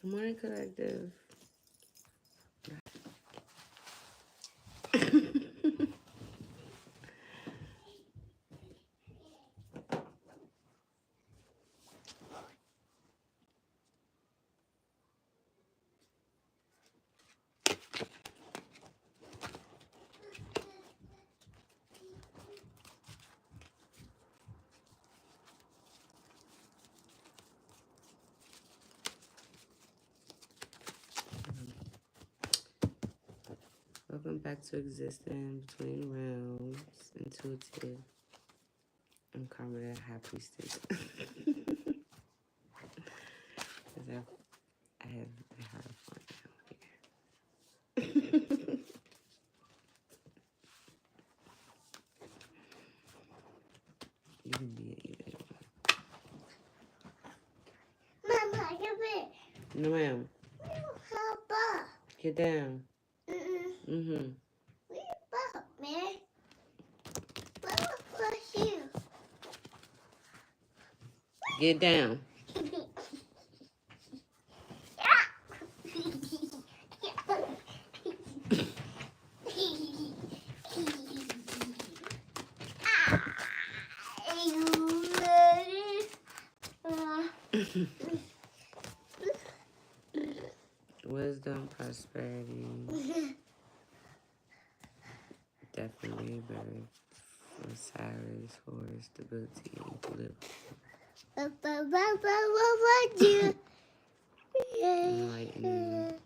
Good morning, collective. Welcome back to Existing Between Realms, Intuitive, and Karma the High Priestess. Because I have the Hierophant down here. You can be either one. Mama, come here. No, ma'am. Papa. Get down. Mm-mm. Where's Papa, man? Papa, what's you? Get down. Wisdom, prosperity, definitely birth. Osiris, Horus, stability, equilibrium. What you? Enlightenment,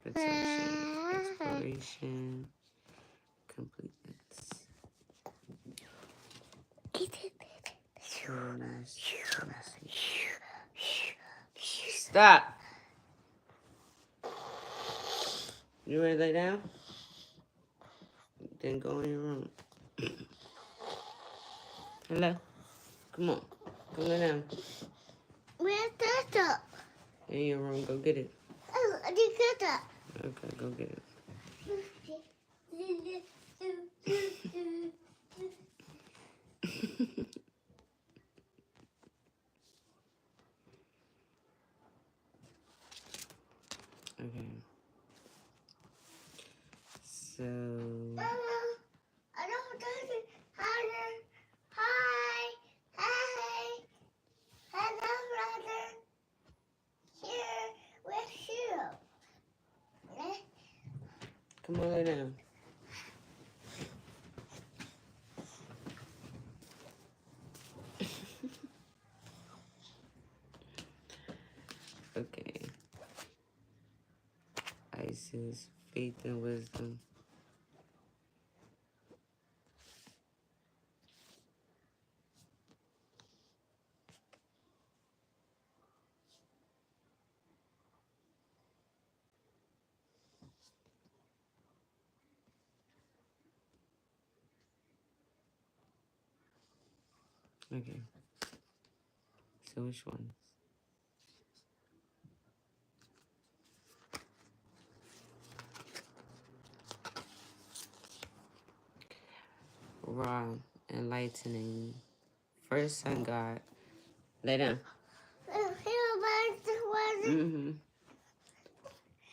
protection, exploration, completeness. Pureness, stop! You ready to lay down? Then go in your room. Hello? Come on. Come lay down. Where's Tata? In your room, go get it. Oh, I didn't get that. Okay, go get it. Okay. So... Mama, I don't touch it. Hi. Hello, brother. Here, where's you? Come on, lay down. Okay. Isis, faith and wisdom. Okay. So which one? Ra, enlightening. First sun god. Lay down. Mm-hmm.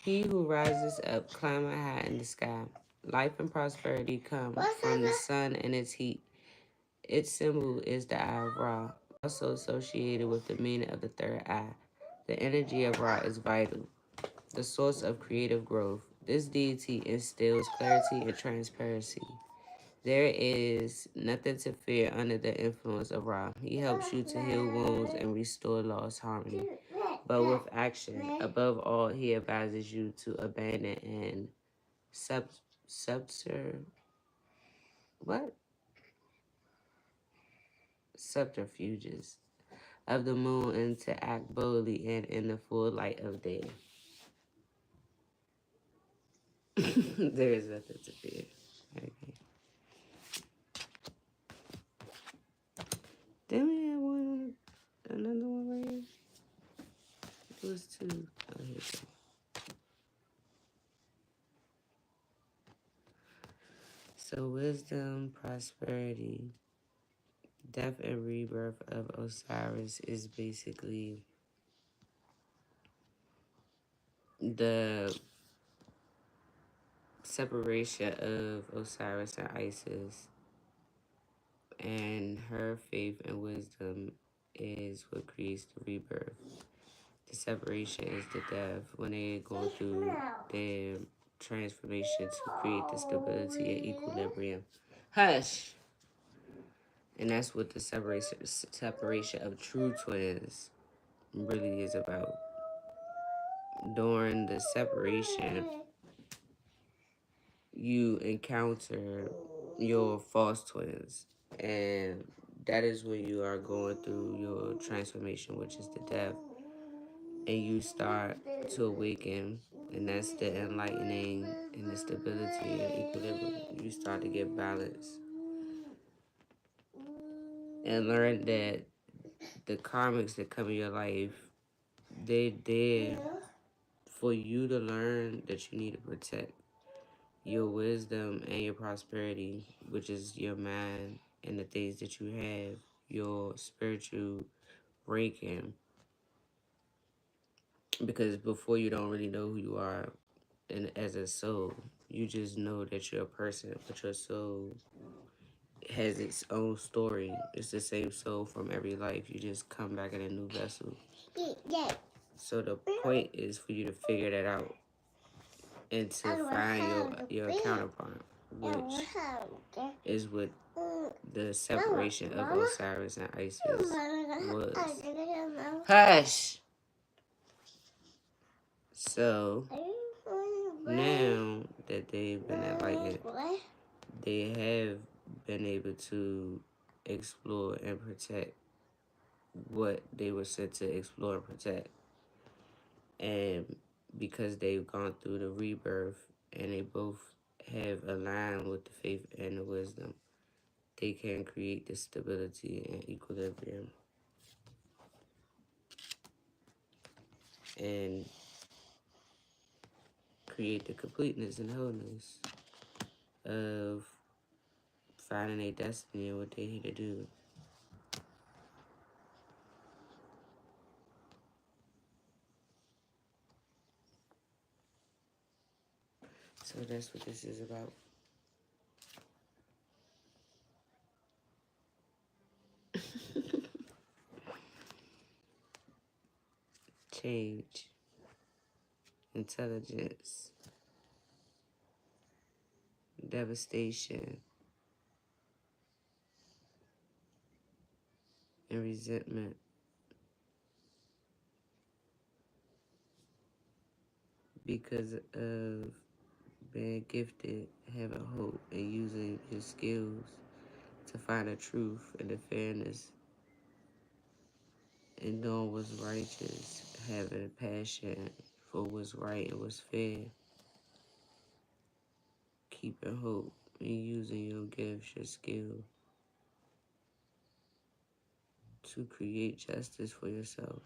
He who rises up, climbing high in the sky. Life and prosperity come from the sun and its heat. Its symbol is the eye of Ra, also associated with the meaning of the third eye. The energy of Ra is vital, the source of creative growth. This deity instills clarity and transparency. There is nothing to fear under the influence of Ra. He helps you to heal wounds and restore lost harmony. But with action, above all, he advises you to abandon and what? Subterfuges of the moon and to act boldly and in the full light of day. There is nothing to fear. Okay. Then we have one, another one right here. It was two. Oh, here we go. So wisdom, prosperity, death and rebirth of Osiris is basically the separation of Osiris and Isis and her faith and wisdom is what creates the rebirth. The separation is the death when they go through their transformation to create the stability and equilibrium. Hush! And that's what the separation of true twins really is about. During the separation, you encounter your false twins, and that is when you are going through your transformation, which is the death, and you start to awaken, and that's the enlightening and the stability and equilibrium. You start to get balance and learn that the karmics that come in your life, they're there for you to learn that you need to protect your wisdom and your prosperity, which is your mind and the things that you have, your spiritual ranking. Because before you don't really know who you are and as a soul, you just know that you're a person, but your soul has its own story. It's the same soul from every life. You just come back in a new vessel. So the point is for you to figure that out and to find your counterpart, which is what the separation of Osiris and Isis was. Hush! So now that they've been enlightened, they have been able to explore and protect what they were sent to explore and protect. And because they've gone through the rebirth and they both have aligned with the faith and the wisdom, they can create the stability and equilibrium and create the completeness and wholeness of finding their destiny and what they're here to do. So that's what this is about. Change, intelligence, devastation, and resentment. Because of being gifted, having hope, and using your skills to find the truth and the fairness and doing what's righteous, having a passion for what's right and what's fair, keeping hope and using your gifts, your skill to create justice for yourself.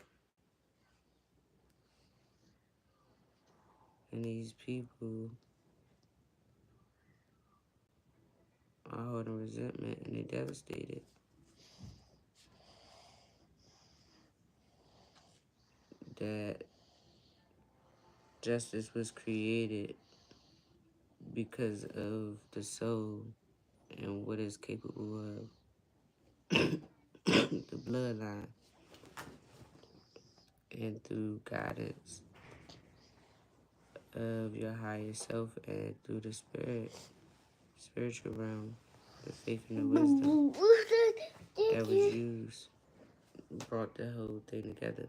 And these people are holding resentment and they're devastated that justice was created because of the soul and what it's capable of. The bloodline and through guidance of your higher self and through the spiritual realm, the faith and the wisdom that was used brought the whole thing together.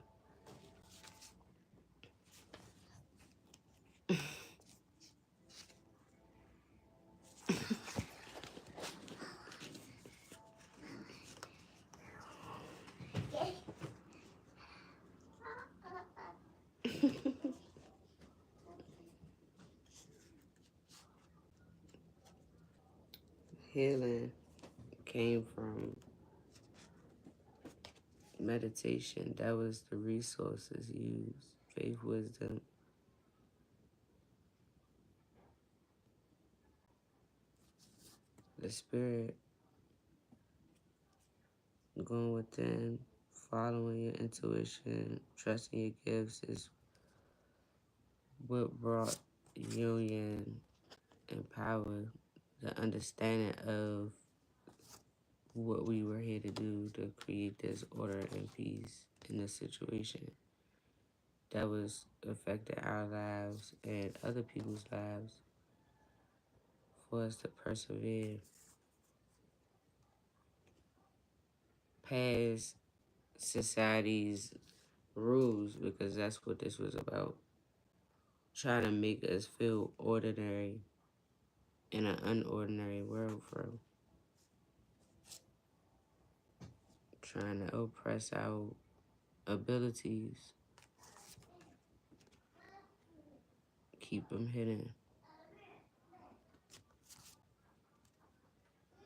Healing came from meditation. That was the resources used. Faith, wisdom, the spirit, going within, following your intuition, trusting your gifts is what brought union and power, the understanding of what we were here to do to create this order and peace in this situation that was affecting our lives and other people's lives for us to persevere past society's rules, because that's what this was about. Trying to make us feel ordinary in an unordinary world, bro. Trying to oppress our abilities, keep them hidden,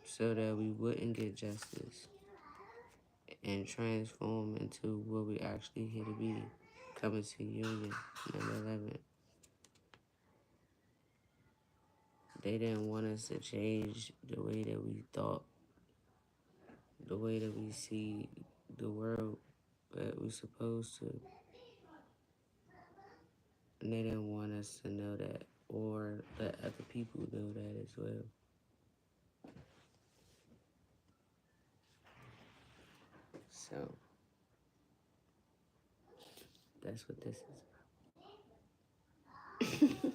so that we wouldn't get justice and transform into what we actually here to be, coming to union, number 11. They didn't want us to change the way that we thought, the way that we see the world, but we're supposed to. And they didn't want us to know that, or let other people know that as well. So, that's what this is about.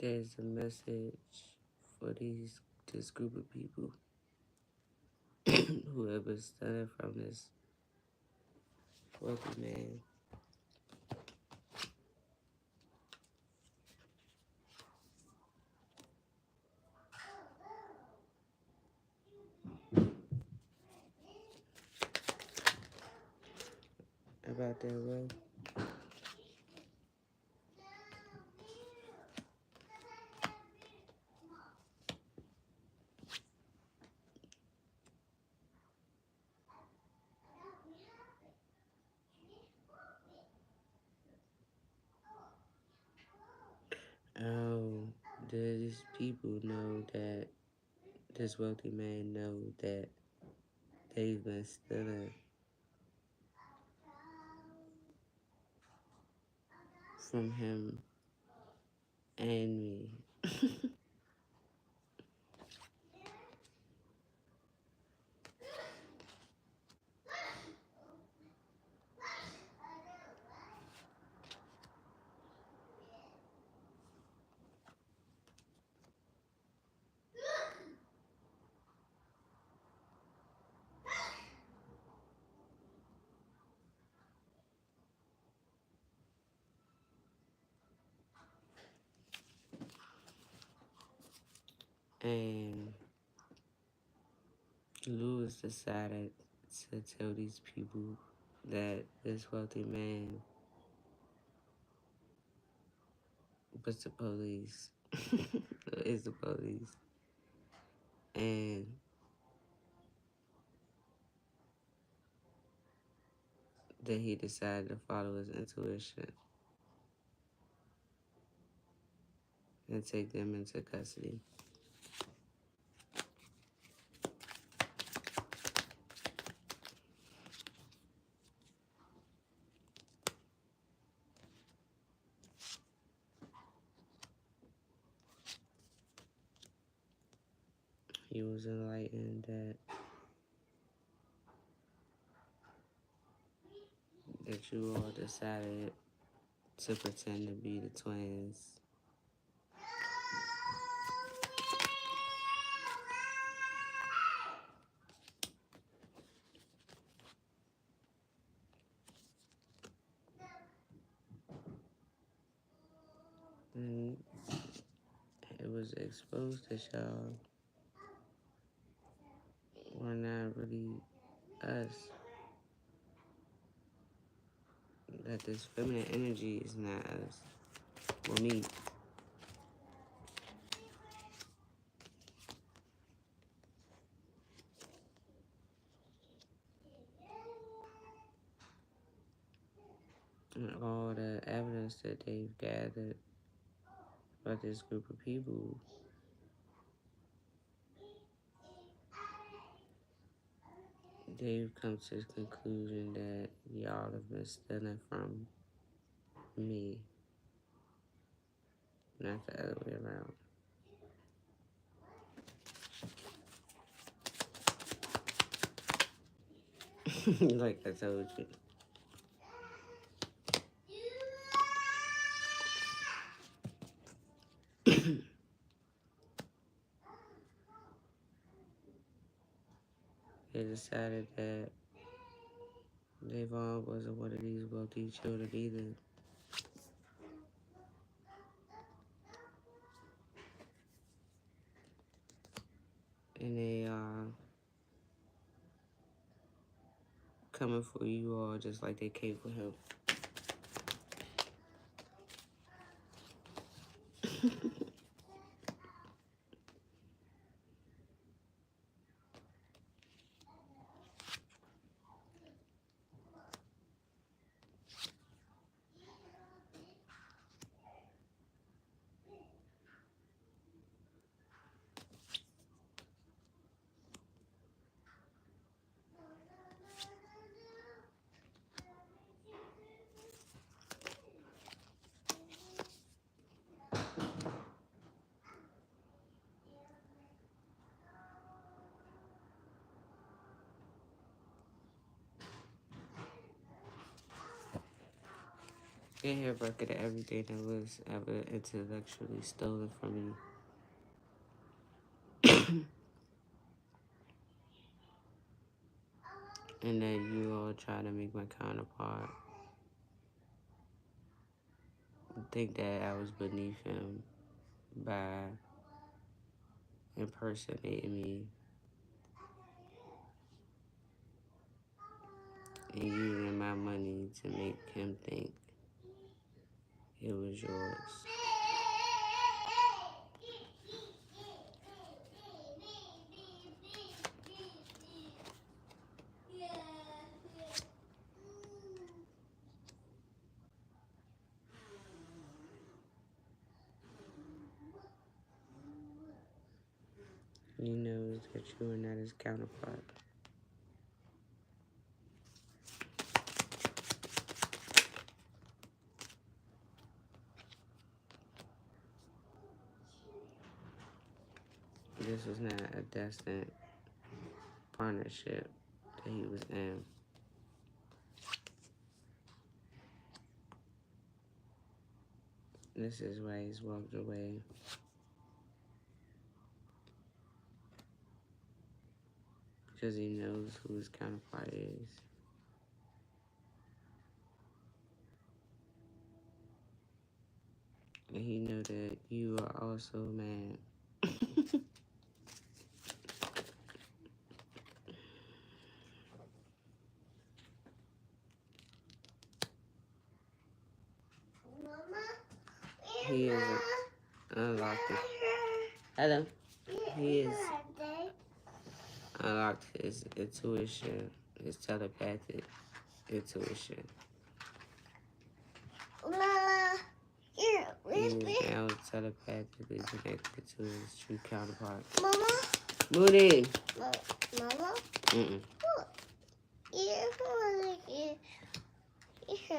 There's a message for this group of people who have been studying from this wealthy man. About their wealth. Um, these people know that this wealthy man know that they've been stealing from him and me. And Lewis decided to tell these people that this wealthy man was the police, is the police, and that he decided to follow his intuition and take them into custody. He was enlightened that you all decided to pretend to be the twins. And it was exposed that y'all were not really us. That this feminine energy is not us. Well, me. and all the evidence that they've gathered about this group of people, they've come to the conclusion that y'all have been stealing from me, not the other way around. Like I told you. They decided that Davon wasn't one of these wealthy children either. And they are coming for you all just like they came for him. Get here record of everything that was ever intellectually stolen from you. And that you all try to make my counterpart think that I was beneath him by impersonating me and using my money to make him think it was yours. He knows that you are not his counterpart. This was not a destined partnership that he was in. This is why he's walked away. Because he knows who his counterpart is. And he know that you are also mad. He is unlocked it. Hello. He is unlocked his intuition, his telepathic intuition. Mama, here, He is whisper. now telepathically connected to his true counterpart. Mama, Moody. Mama, Mm-mm. look. Here,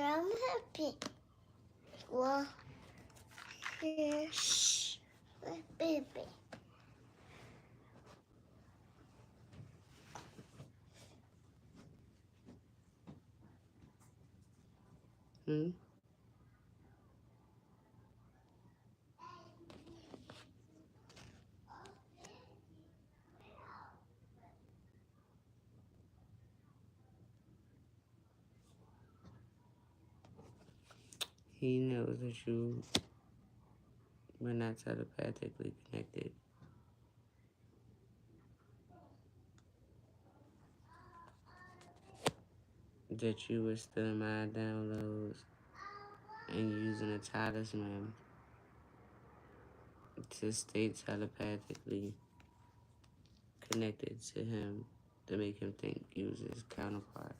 I'm happy. Well, here, Shh. with baby. Hmm? He knows that you were not telepathically connected. That you were still my downloads and using a talisman to stay telepathically connected to him to make him think you was his counterpart.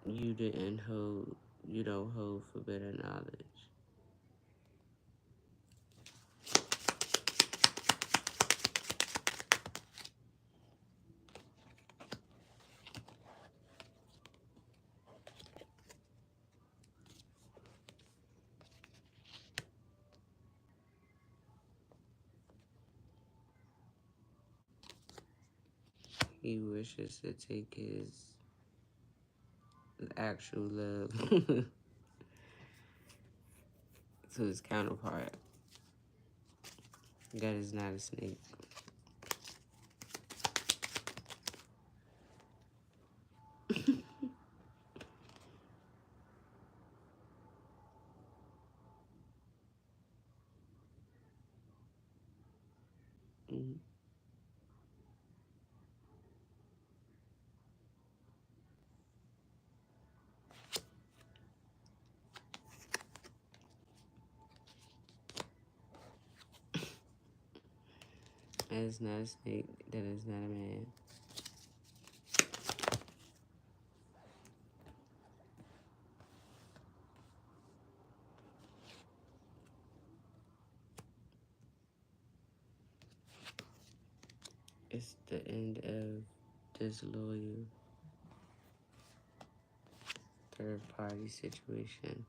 you didn't hold, you don't hold forbidden knowledge. He wishes to take his actual love to his counterpart. God is not a snake. Mhm. That is not a snake. That is not a man. It's the end of disloyal third party situation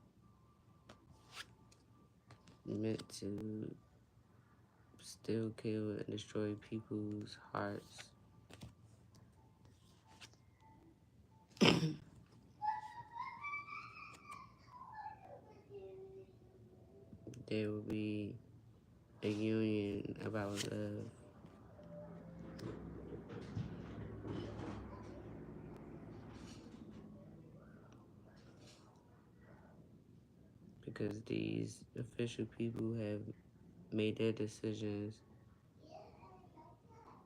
meant to still kill and destroy people's hearts. There will be a union about love because these official people have made their decisions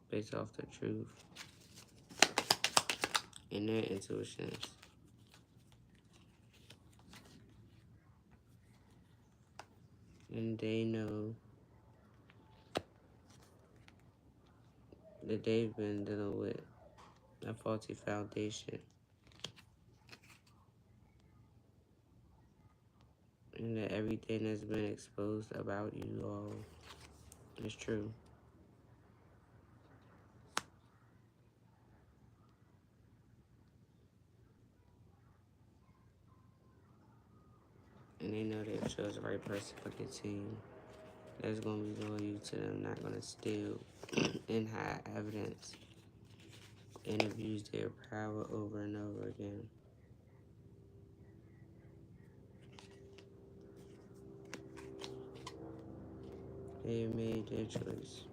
based off the truth and their intuitions. And they know that they've been dealing with a faulty foundation and that everything that's been exposed about you all is true. And they know they've chose the right person for their team. That's going to be loyal to them, not going to steal and hide evidence and abuse their power over and over again. They have made their choice.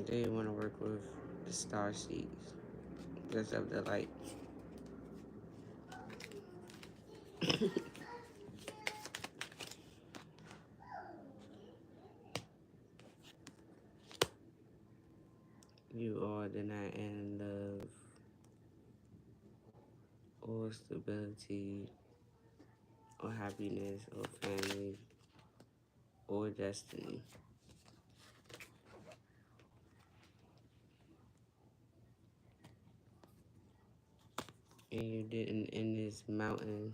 They want to work with the star seeds. That's of the light. You all do not in love or stability or happiness or family or destiny. And you didn't in this mountain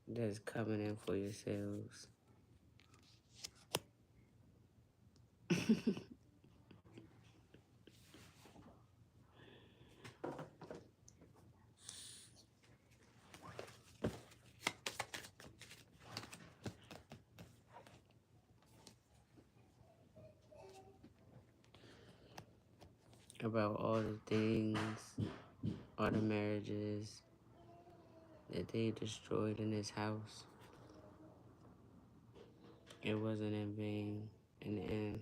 that's coming in for yourselves. About all the things, all the marriages that they destroyed in this house. It wasn't in vain in the end.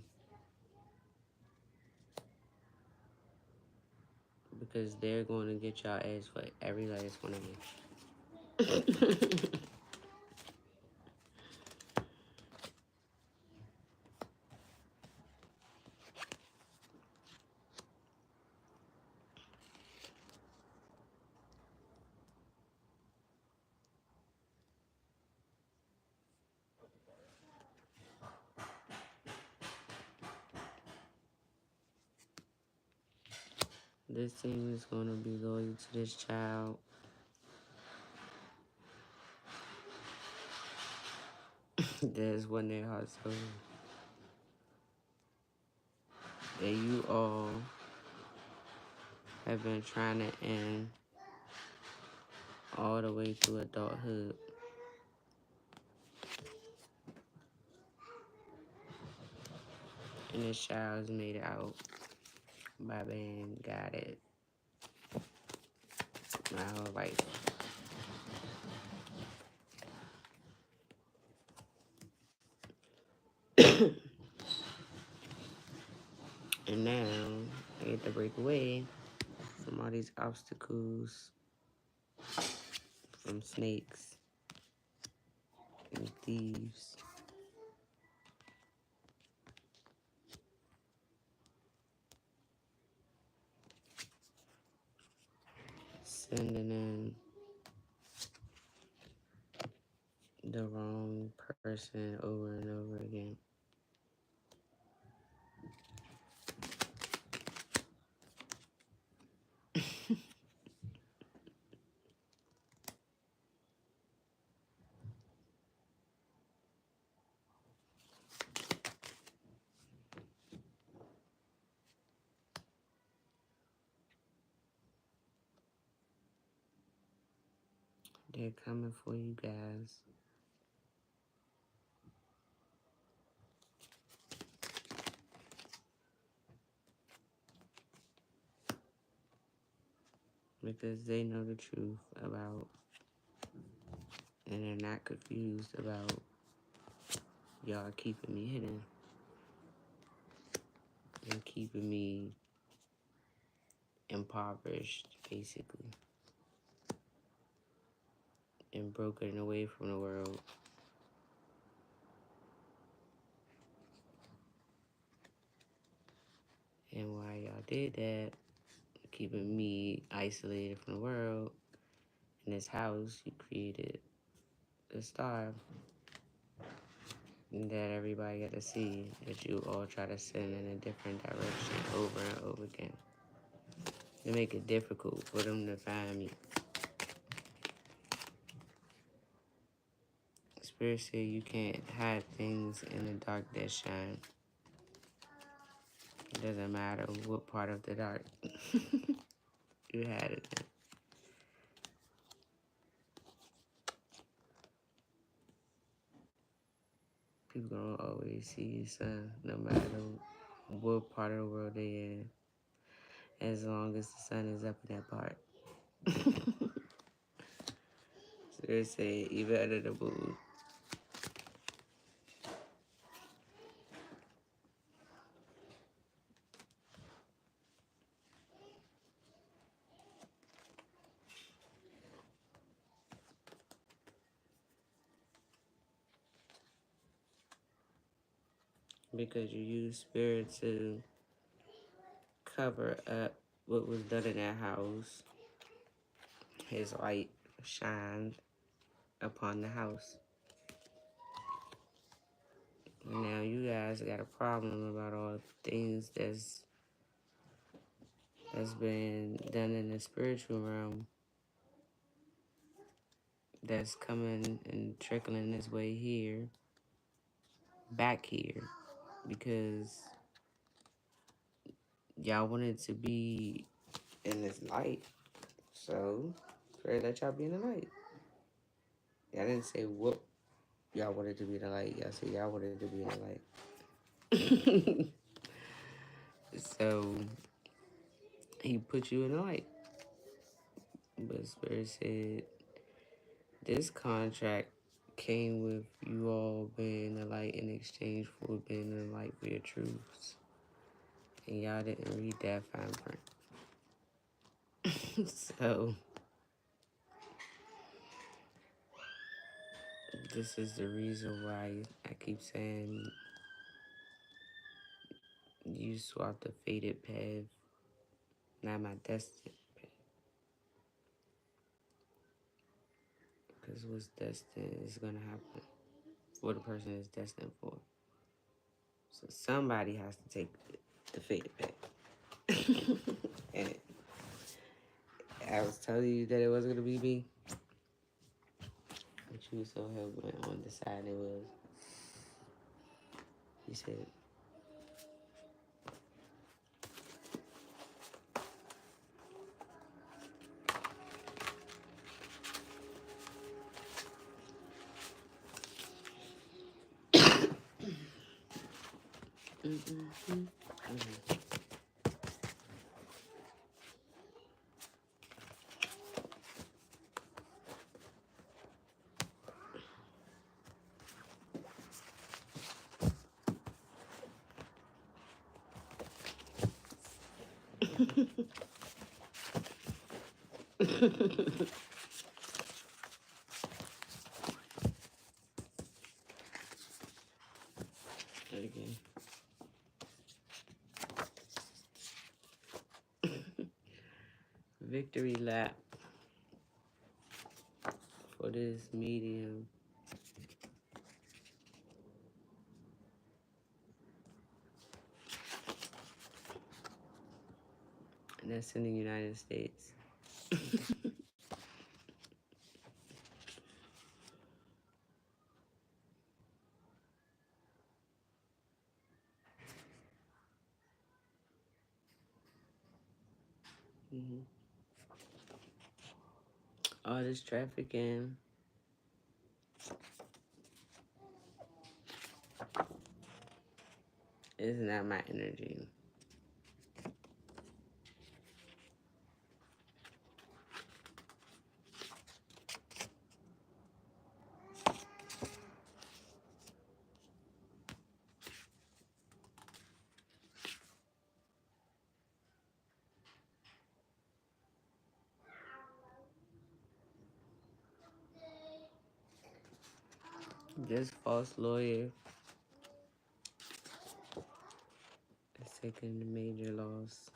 Because they're going to get y'all ass for every last one of them. This team is going to be loyal to this child. That's when their hearts go. That you all have been trying to end all the way through adulthood. And this child's made it out by being guided my whole life. And now I get to break away from all these obstacles, from snakes and thieves. Sending in the wrong person over and over again. They're coming for you guys. Because they know the truth about, and they're not confused about y'all keeping me hidden and keeping me impoverished, basically, and broken away from the world. And while y'all did that, keeping me isolated from the world, in this house, you created the star that everybody got to see, that you all try to send in a different direction over and over again. To make it difficult for them to find me. Spirit said you can't hide things in the dark that shine. It doesn't matter what part of the dark you had it in. People don't always see your son, no matter what part of the world they in, as long as the sun is up in that part. Spirit said even under the moon. Because you use spirit to cover up what was done in that house. His light shined upon the house. And now you guys got a problem about all the things that's been done in the spiritual realm that's coming and trickling its way here, back here, because y'all wanted to be in this light. So, pray let y'all be in the light. Y'all didn't say what y'all wanted to be in the light. Y'all said y'all wanted to be in the light. So, he put you in the light. But Spirit said this contract came with you all being the light in exchange for being the light for your truths. And y'all didn't read that fine print. So, this is the reason why I keep saying you swapped a faded path, not my destined path. Because what's destined is going to happen. What a person is destined for. So somebody has to take the faded path. And I was telling you that it wasn't gonna be me. But you was so hell-bent on the side it was. You said, mm-mm-mm. Okay. Victory lap for this medium. And that's in the United States. Hmm. All this trafficking is not my energy. This false lawyer is taking a major loss.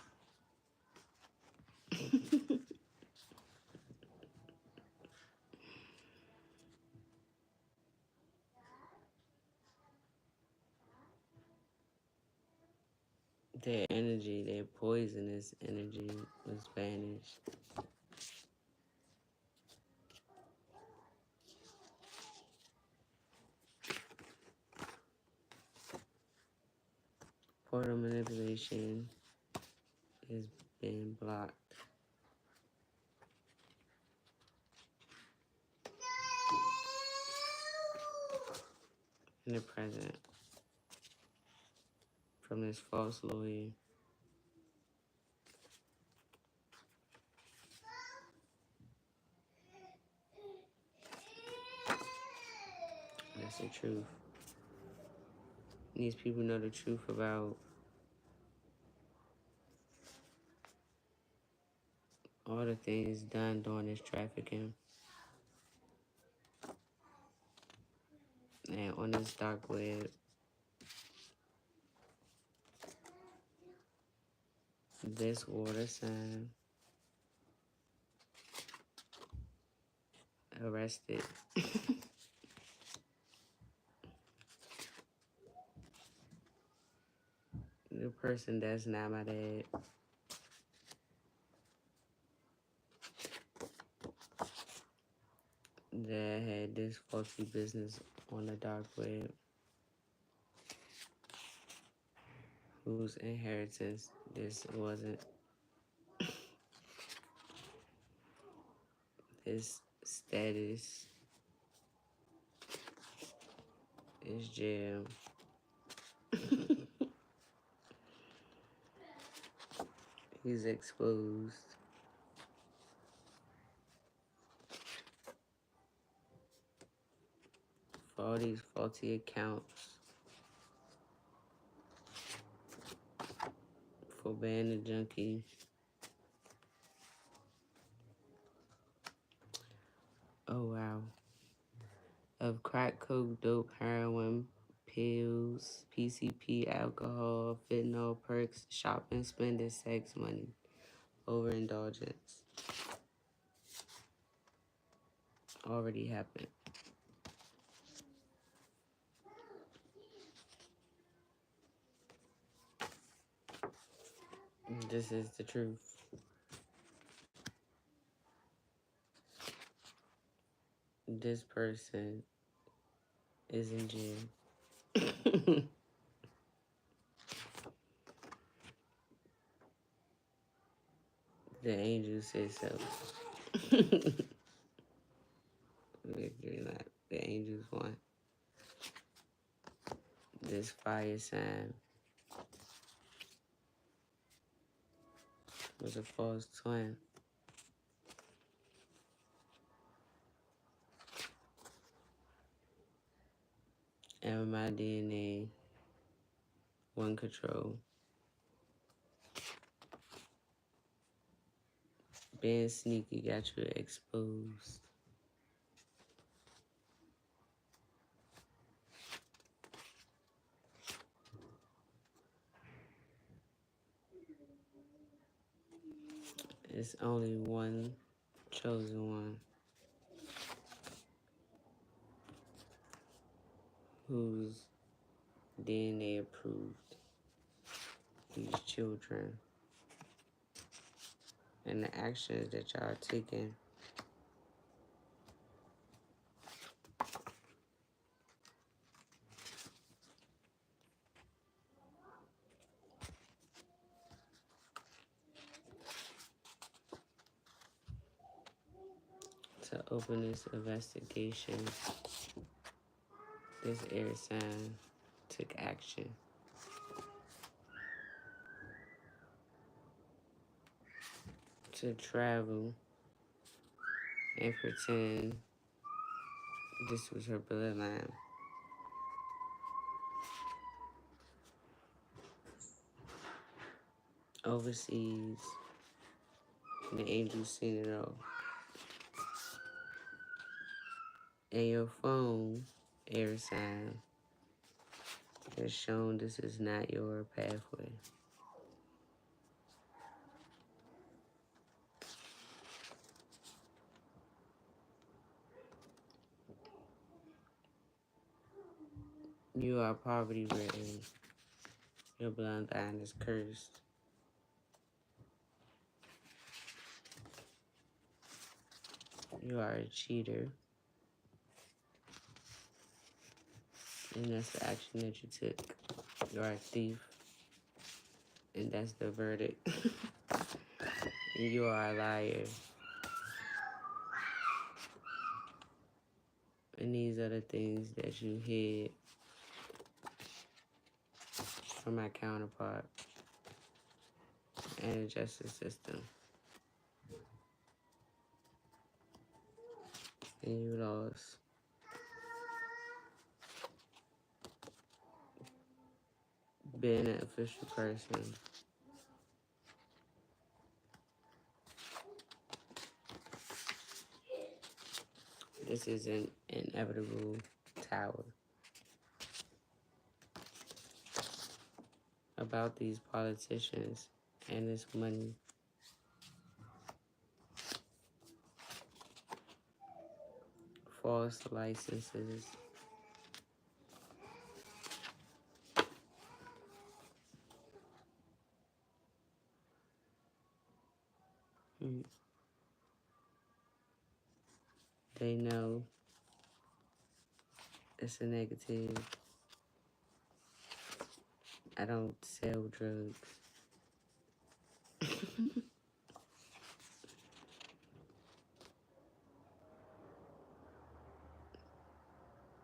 Their energy, their poisonous energy was banished. Portal manipulation is being blocked in the present from this false lawyer. That's the truth. These people know the truth about all the things done during this trafficking and on this dark web. This water sign arrested. The person that's not my dad. That had this faulty business on the dark web. Whose inheritance this wasn't. His status is jail. He's exposed. For all these faulty accounts. For being a junkie. Oh wow. Of crack, coke, dope, heroin, pills, PCP, alcohol, fentanyl, perks, shopping, spending, sex, money, overindulgence. Already happened. This is the truth. This person is in jail. The angel says so. The angels want this fire sign was a false twin. And my DNA, one control. Being sneaky got you exposed. It's only one chosen one whose DNA approved these children. And the actions that y'all are taking to open this investigation, this air sign took action to travel and pretend this was her bloodline. Overseas, the angels seen it all. And your phone, air sign, has shown this is not your pathway. You are poverty ridden. Your bloodline is cursed. You are a cheater. And that's the action that you took. You are a thief. And that's the verdict. And you are a liar. And these are the things that you hid from my counterpart and the justice system. And you lost. Being an official person. This is an inevitable tower. About these politicians and this money. False licenses. They know it's a negative. I don't sell drugs.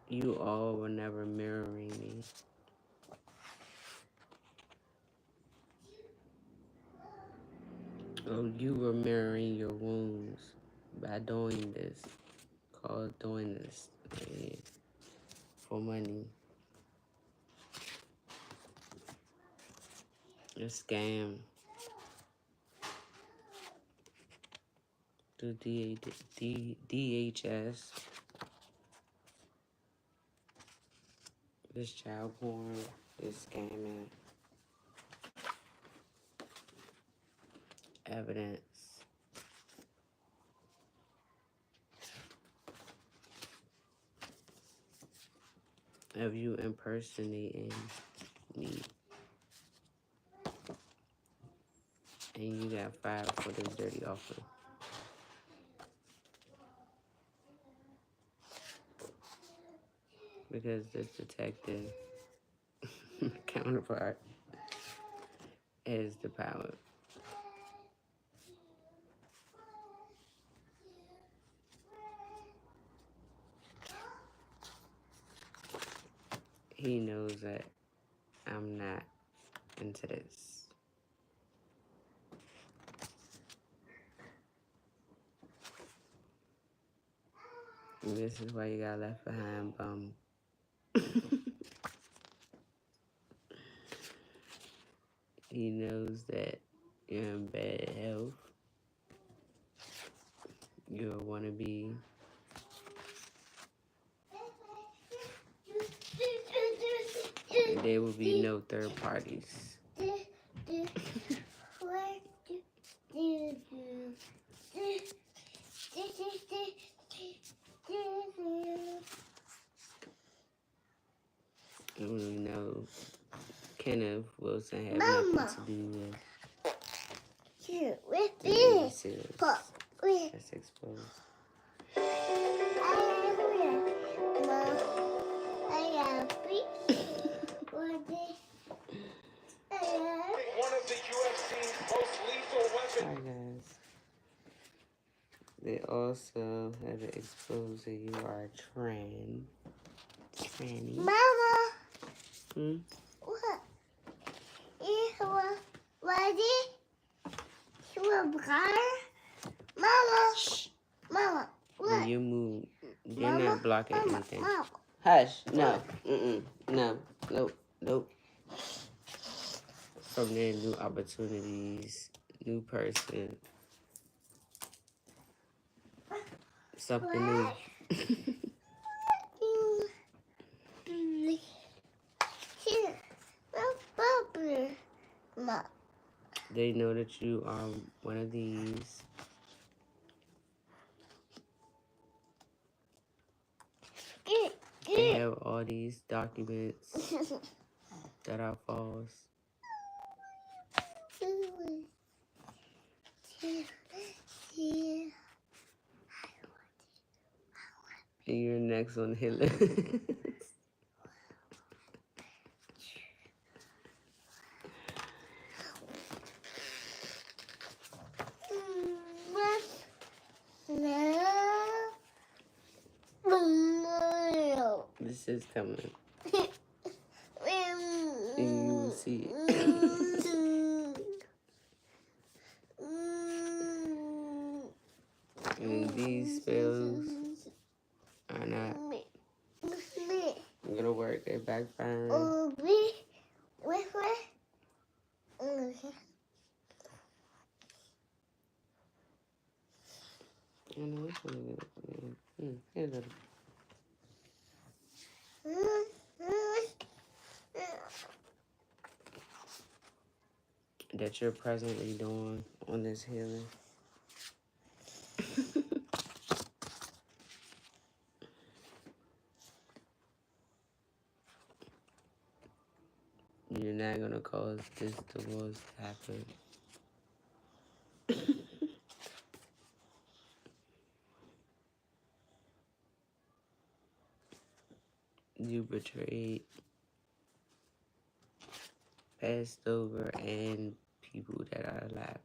You all were never mirroring me. Oh, you were mirroring your wounds by doing this. Called doing this for money. A scam. Through DHS. This child porn, this scamming. Evidence. Of you impersonating me. And you got fired for this dirty offer. because the detective counterpart has the power. He knows that I'm not into this. This is why you got left behind, bum. He knows that you're in bad health. You're a wannabe. There will be no third parties. You know, Kenneth Wilson had nothing to do with Here, with the this. babysitters Pop. that's exposed. One of the UFC's most lethal weapons. Hi guys. They also have it exposed that you are a tranny. Mama, Hmm? what? Ready? You a brother? Mama. Shh. Mama, When what? you move, you're Mama, not blocking Mama, anything. Mama. Hush. No. Mm-mm. No. Nope. Nope. From there, new opportunities, new person, something new. Here, Papa. Mama. They know that you are one of these. They have all these documents that are false. And you're next on his list. No. This is coming. And you will see it. And these spells are not gonna work. They backfire. I know which one is it. Here's a that you're presently doing on this healing. You're not gonna cause this divorce to happen. You betrayed, passed over, and people that are alive.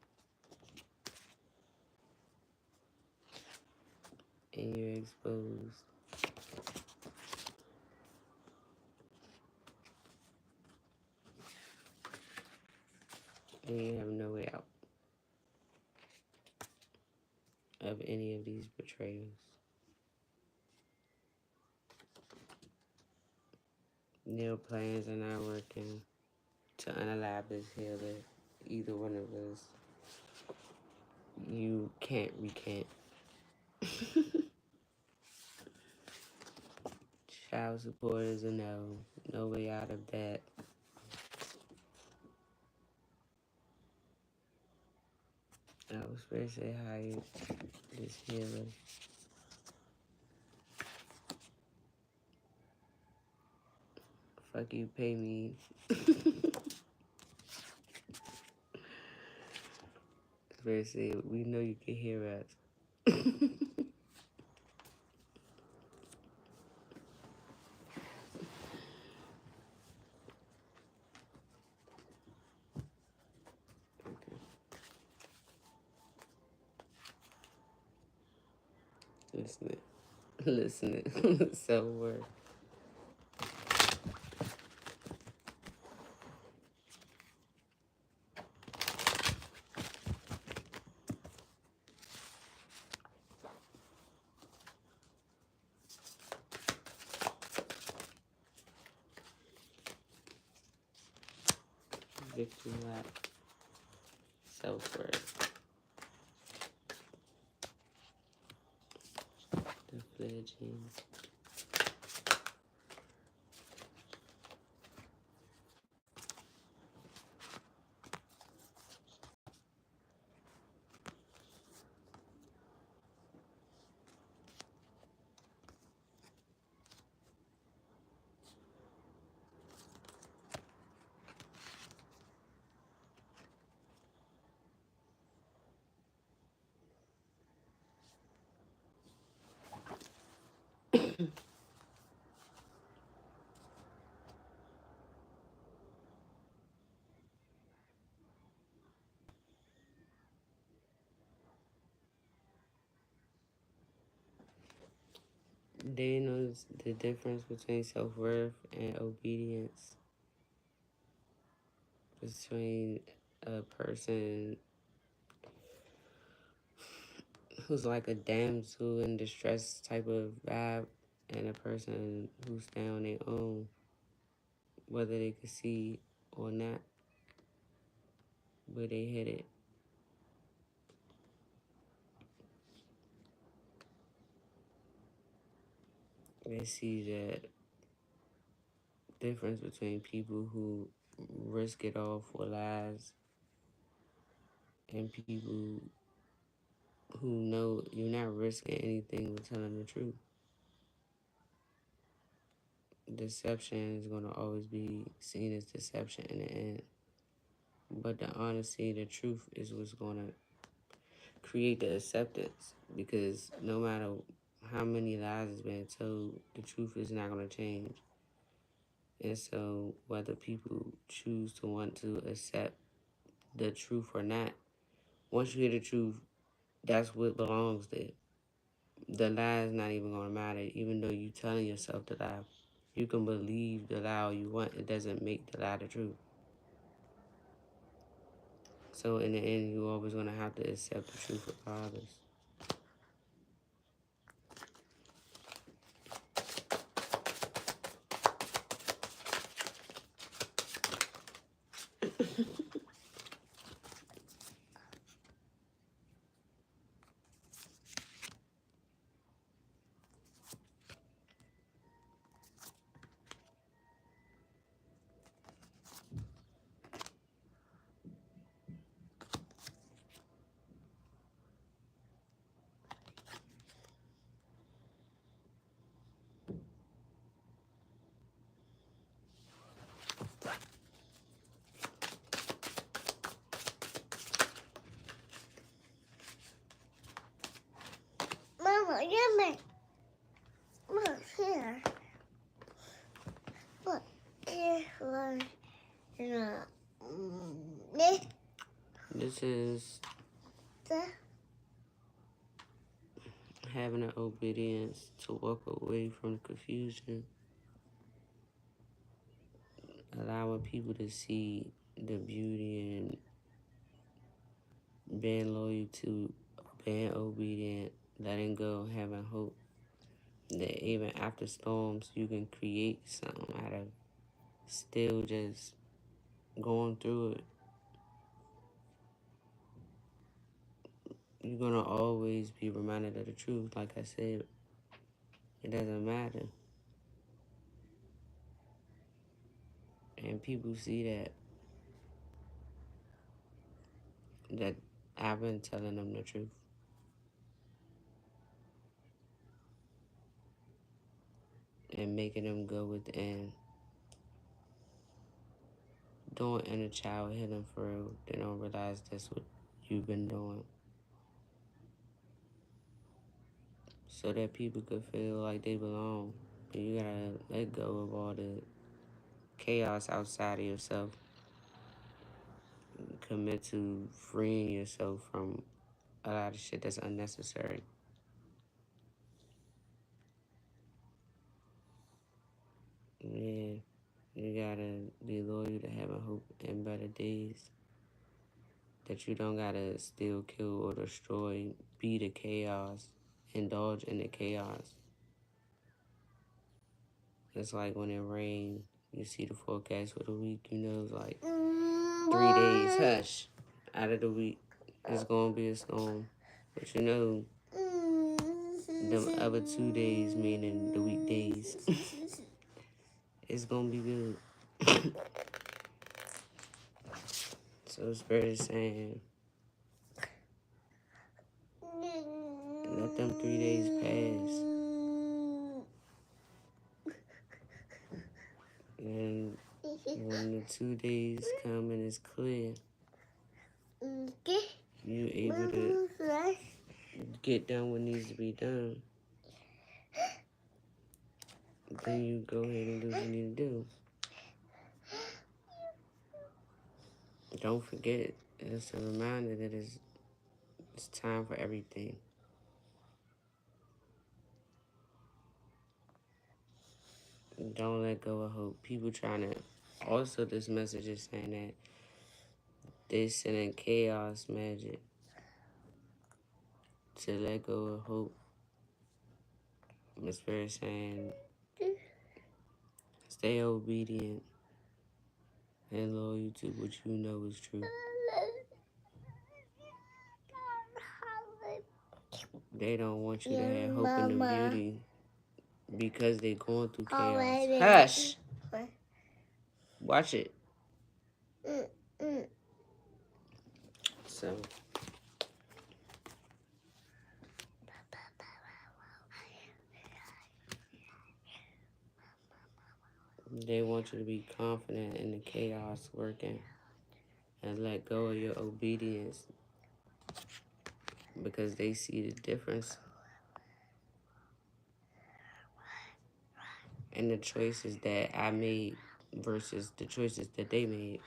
And you're exposed. And you have no way out of any of these betrayals. Your plans are not working to unalive this healer. Either one of us. You can't recant. Child support is a no. No way out of that. I was supposed to hire this healer. Fuck you, pay me. Supposed to say, we know you can hear us. listening. Listening. Self-worth. Victory lap. Self-worth. The fledgling. Do you know the difference between self-worth and obedience? Between a person who's like a damsel in distress type of vibe and a person who's stay on their own, whether they can see or not, where they headed. They see that difference between people who risk it all for lies and people who know you're not risking anything with telling the truth. Deception is going to always be seen as deception in the end. But the honesty, the truth is what's going to create the acceptance, because no matter how many lies is being told, the truth is not going to change. And so whether people choose to want to accept the truth or not, once you hear the truth, that's what belongs there. The lie is not even going to matter, even though you telling yourself the lie. You can believe the lie all you want. It doesn't make the lie the truth. So in the end, you're always going to have to accept the truth regardless. Mama, yummy. Look here. Look, this one. This, This is the, having an obedience to walk away from confusion, allowing people to see the beauty in being loyal to, being obedient, letting go, having hope that even after storms, you can create something out of still just going through it. You're gonna always be reminded of the truth. Like I said, it doesn't matter. And people see that I've been telling them the truth and making them go within, doing inner child healing for real. They don't realize that's what you've been doing. So that people could feel like they belong. But you gotta let go of all the chaos outside of yourself. Commit to freeing yourself from a lot of shit that's unnecessary. Yeah, you gotta be loyal to having hope in better days. That you don't gotta steal, kill, or destroy, be the chaos, indulge in the chaos. It's like when it rains, you see the forecast for the week, you know, it's like 3 days, hush. Out of the week, it's gonna be a storm. But you know, them other 2 days, meaning the weekdays, it's gonna be good. So Spirit is saying, let them 3 days pass. And when the 2 days come and it's clear, you able to get done what needs to be done. Then you go ahead and do what you need to do. Don't forget, it's a reminder that it's time for everything. Don't let go of hope. People trying to. Also, this message is saying that they sending chaos magic to let go of hope. Miss Spirit saying, stay obedient and loyal to what you know is true. They don't want you to have hope in the beauty because they going through chaos. Hush! Watch it. So, they want you to be confident in the chaos working and let go of your obedience because they see the difference in the choices that I made versus the choices that they made.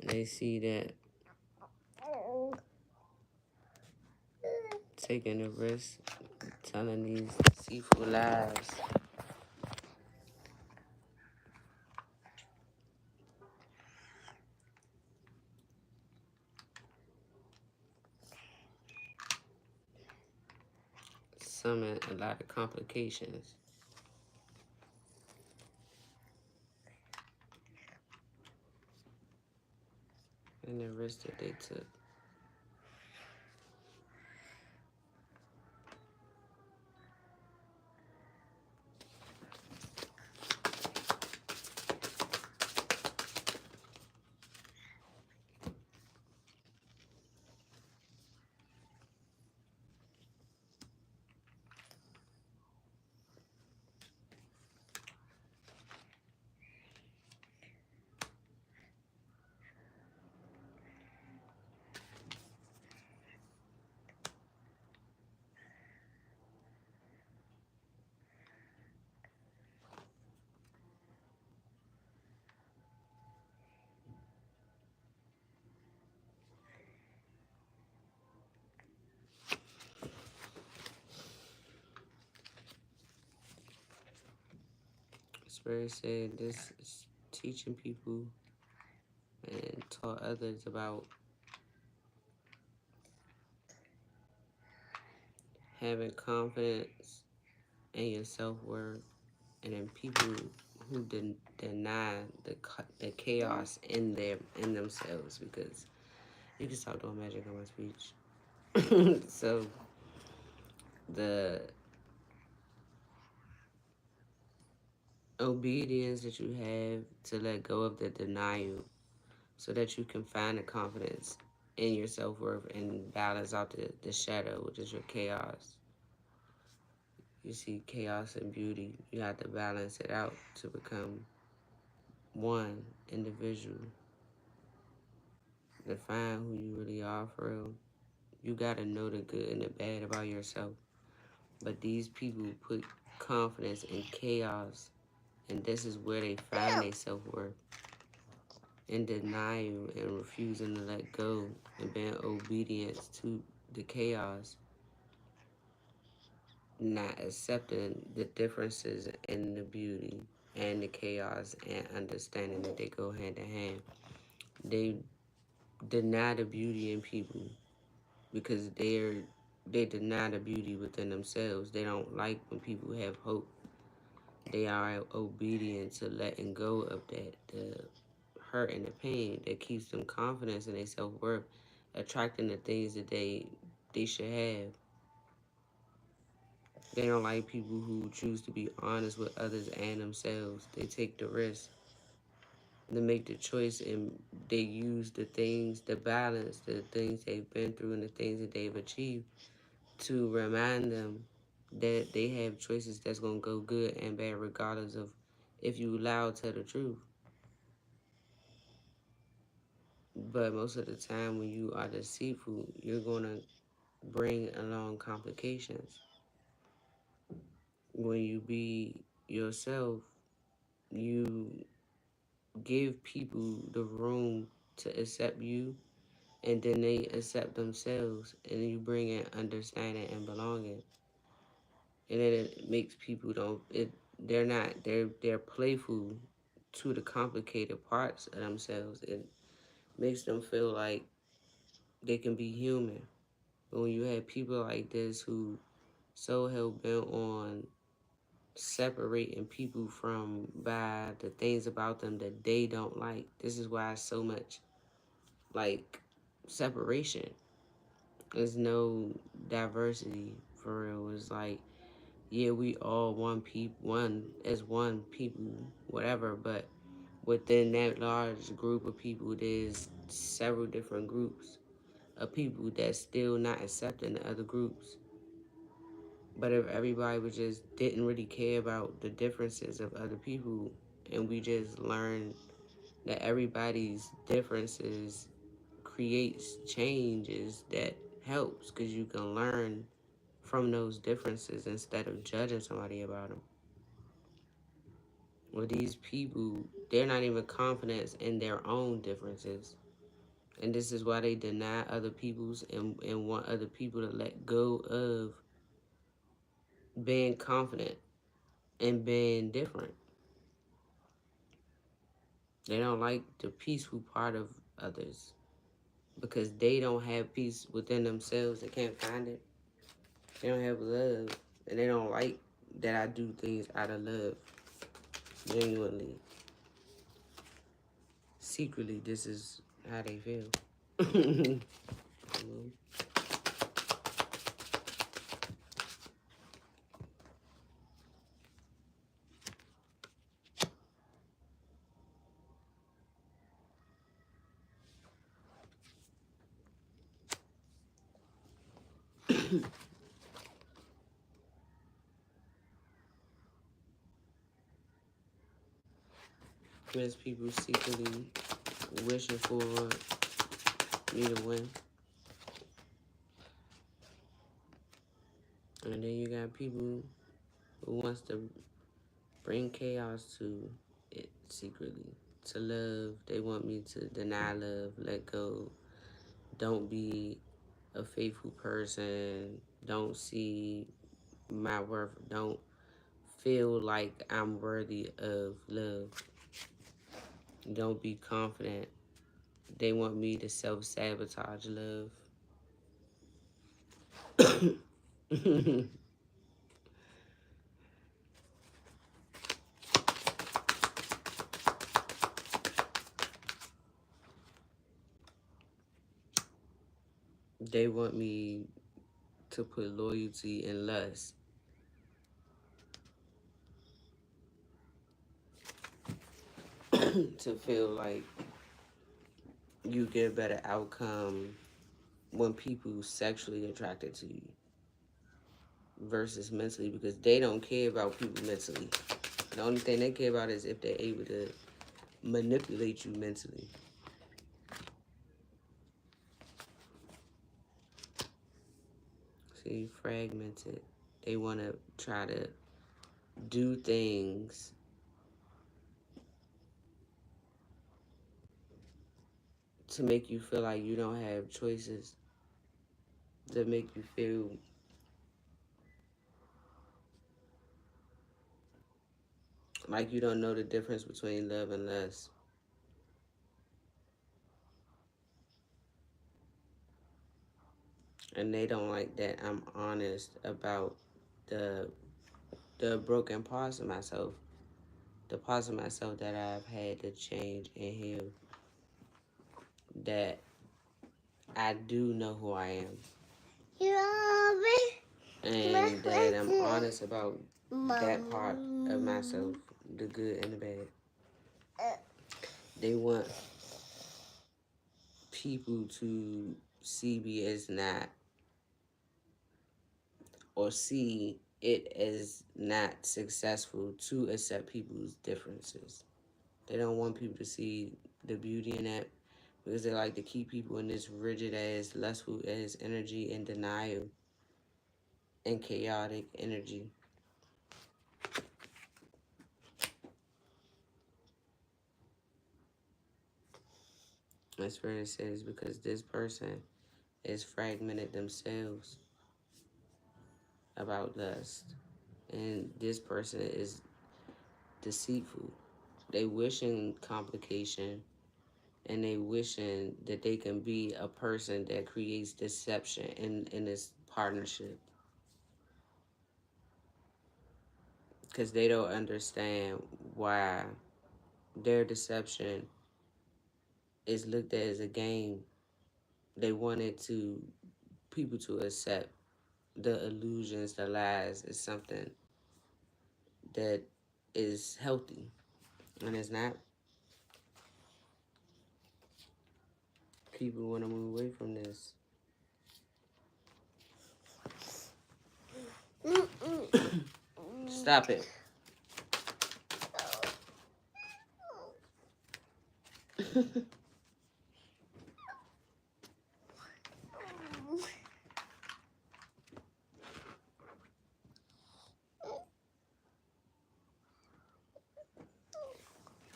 They see that taking a risk, telling these deceitful lies, summon a lot of complications. And the risk that they took. Spirit said this is teaching people and taught others about having confidence in your self-worth and in people who deny the chaos in themselves, because you can stop doing magic on my speech. So the obedience that you have to let go of the denial so that you can find the confidence in your self-worth and balance out the shadow, which is your chaos. You see chaos and beauty. You have to balance it out to become one individual. Define who you really are for real. You gotta know the good and the bad about yourself. But these people put confidence in chaos And this is where they find their self-worth. In denial and refusing to let go and being obedience to the chaos, not accepting the differences in the beauty and the chaos and understanding that they go hand in hand. They deny the beauty in people because they deny the beauty within themselves. They don't like when people have hope. They are obedient to letting go of that, the hurt and the pain that keeps them confidence in their self-worth, attracting the things that they should have. They don't like people who choose to be honest with others and themselves. They take the risk to make the choice, and they use the things, the balance, the things they've been through and the things that they've achieved to remind them that they have choices that's going to go good and bad regardless of if you allow to tell the truth. But most of the time when you are deceitful, you're going to bring along complications. When you be yourself, you give people the room to accept you, and then they accept themselves, and you bring in understanding and belonging. And then it makes people they're playful to the complicated parts of themselves. It makes them feel like they can be human. But when you have people like this who so hell bent on separating people from by the things about them that they don't like, this is why so much like separation. There's no diversity for real. It's like, yeah, we all one people, whatever, but within that large group of people there's several different groups of people that's still not accepting the other groups. But if everybody was just didn't really care about the differences of other people, and we just learn that everybody's differences creates changes, that helps because you can learn from those differences instead of judging somebody about them. Well, these people, they're not even confident in their own differences. And this is why they deny other people's and want other people to let go of being confident and being different. They don't like the peaceful part of others because they don't have peace within themselves. They can't find it. They don't have love. And they don't like that I do things out of love. Genuinely. Secretly, this is how they feel. There's people secretly wishing for me to win. And then you got people who wants to bring chaos to it secretly. To love, they want me to deny love, let go, don't be a faithful person, don't see my worth, don't feel like I'm worthy of love, don't be confident. They want me to self-sabotage love. They want me to put loyalty in lust. To feel like you get a better outcome when people sexually attracted to you versus mentally, because they don't care about people mentally. The only thing they care about is if they're able to manipulate you mentally. See, fragmented. They want to try to do things to make you feel like you don't have choices, to make you feel like you don't know the difference between love and lust. And they don't like that I'm honest about the the broken parts of myself, the parts of myself that I've had to change and heal, that I do know who I am, You are and that I'm honest about that part of myself, the good and the bad. They want people to see me as not, or see it as not successful to accept people's differences. They don't want people to see the beauty in that, because they like to keep people in this rigid ass, lustful ass energy and denial and chaotic energy. That's where it says, because this person is fragmented themselves about lust. And this person is deceitful. They wishing complication, and they wishing that they can be a person that creates deception in this partnership, because they don't understand why their deception is looked at as a game. They wanted to people to accept the illusions, the lies, is something that is healthy, and it's not. People want to move away from this. Stop it.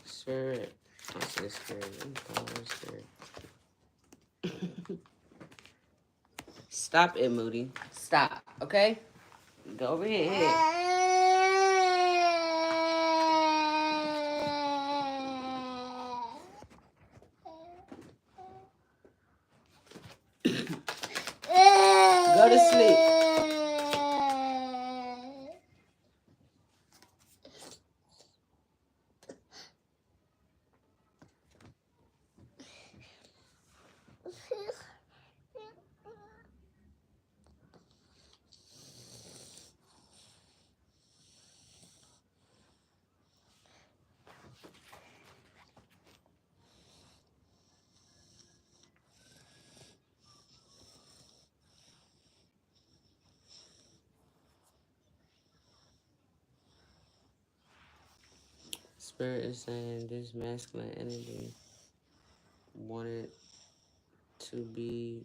Spirit. I said spirit. I'm calling spirit. Stop it, Moody. Stop, okay? Go over here. Go to sleep. Spirit is saying this masculine energy wanted to be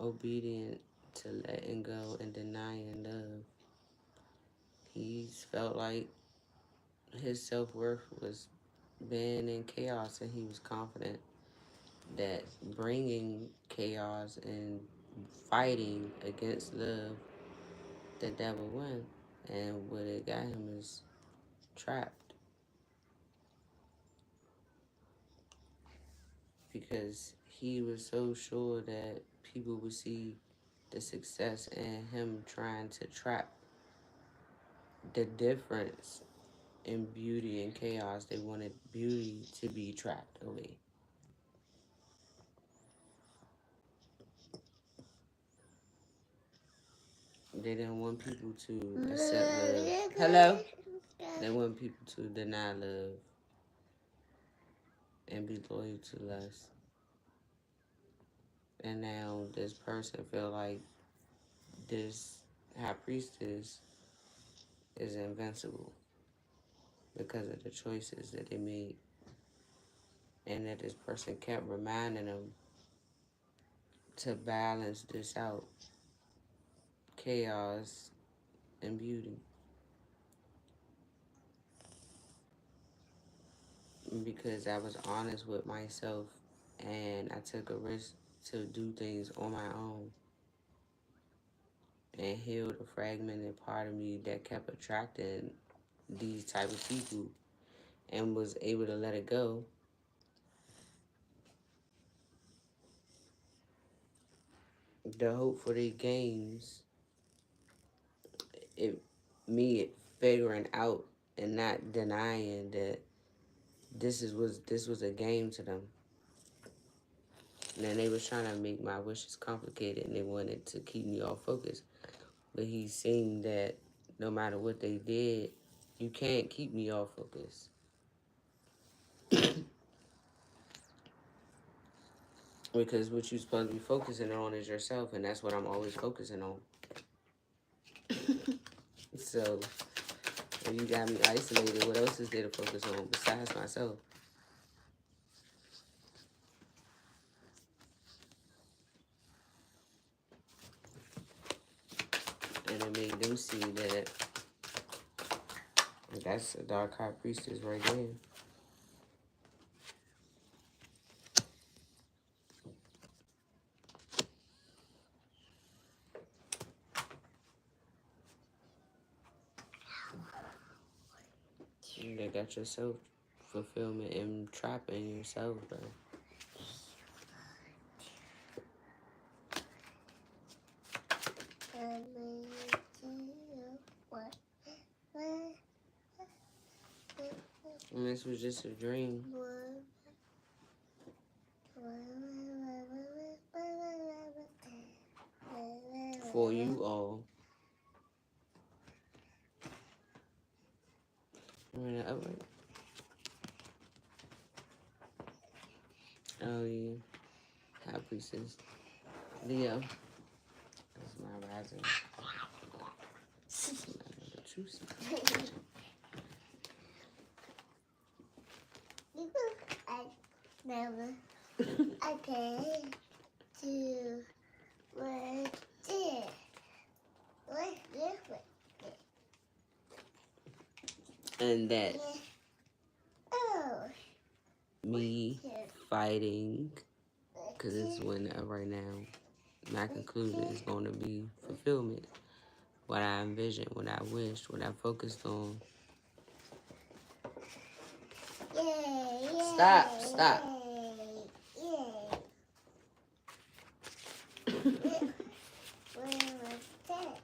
obedient to letting go and denying love. He's felt like his self-worth was being in chaos, and he was confident that bringing chaos and fighting against love, that would win. And what it got him is trapped, because he was so sure that people would see the success in him trying to trap the difference in beauty and chaos. They wanted beauty to be trapped away. They didn't want people to accept love. Hello? They want people to deny love and be loyal to lust. And now this person feel like this high priestess is invincible because of the choices that they made. And that this person kept reminding them to balance this out, chaos and beauty. Because I was honest with myself and I took a risk to do things on my own and heal the fragmented part of me that kept attracting these type of people and was able to let it go. The hope for the games, it me figuring out and not denying that this was a game to them. And then they was trying to make my wishes complicated and they wanted to keep me off focus. But he seen that no matter what they did, you can't keep me off focus. Because what you're supposed to be focusing on is yourself, and that's what I'm always focusing on. So, if you got me isolated, what else is there to focus on besides myself? And it made them see that that's a dark high priestess right there. You done got yourself fulfillment and trapping yourself, bro. And this was just a dream for you all. Right, upright. Oh yeah, high priestess. Leo. That's my rising. Number 2. I never. Okay. To what this? What's this one? And that Oh. me fighting, because it's when right now, my conclusion is going to be fulfillment. What I envisioned, what I wished, what I focused on. Yeah. Stop. Yeah. Where was that?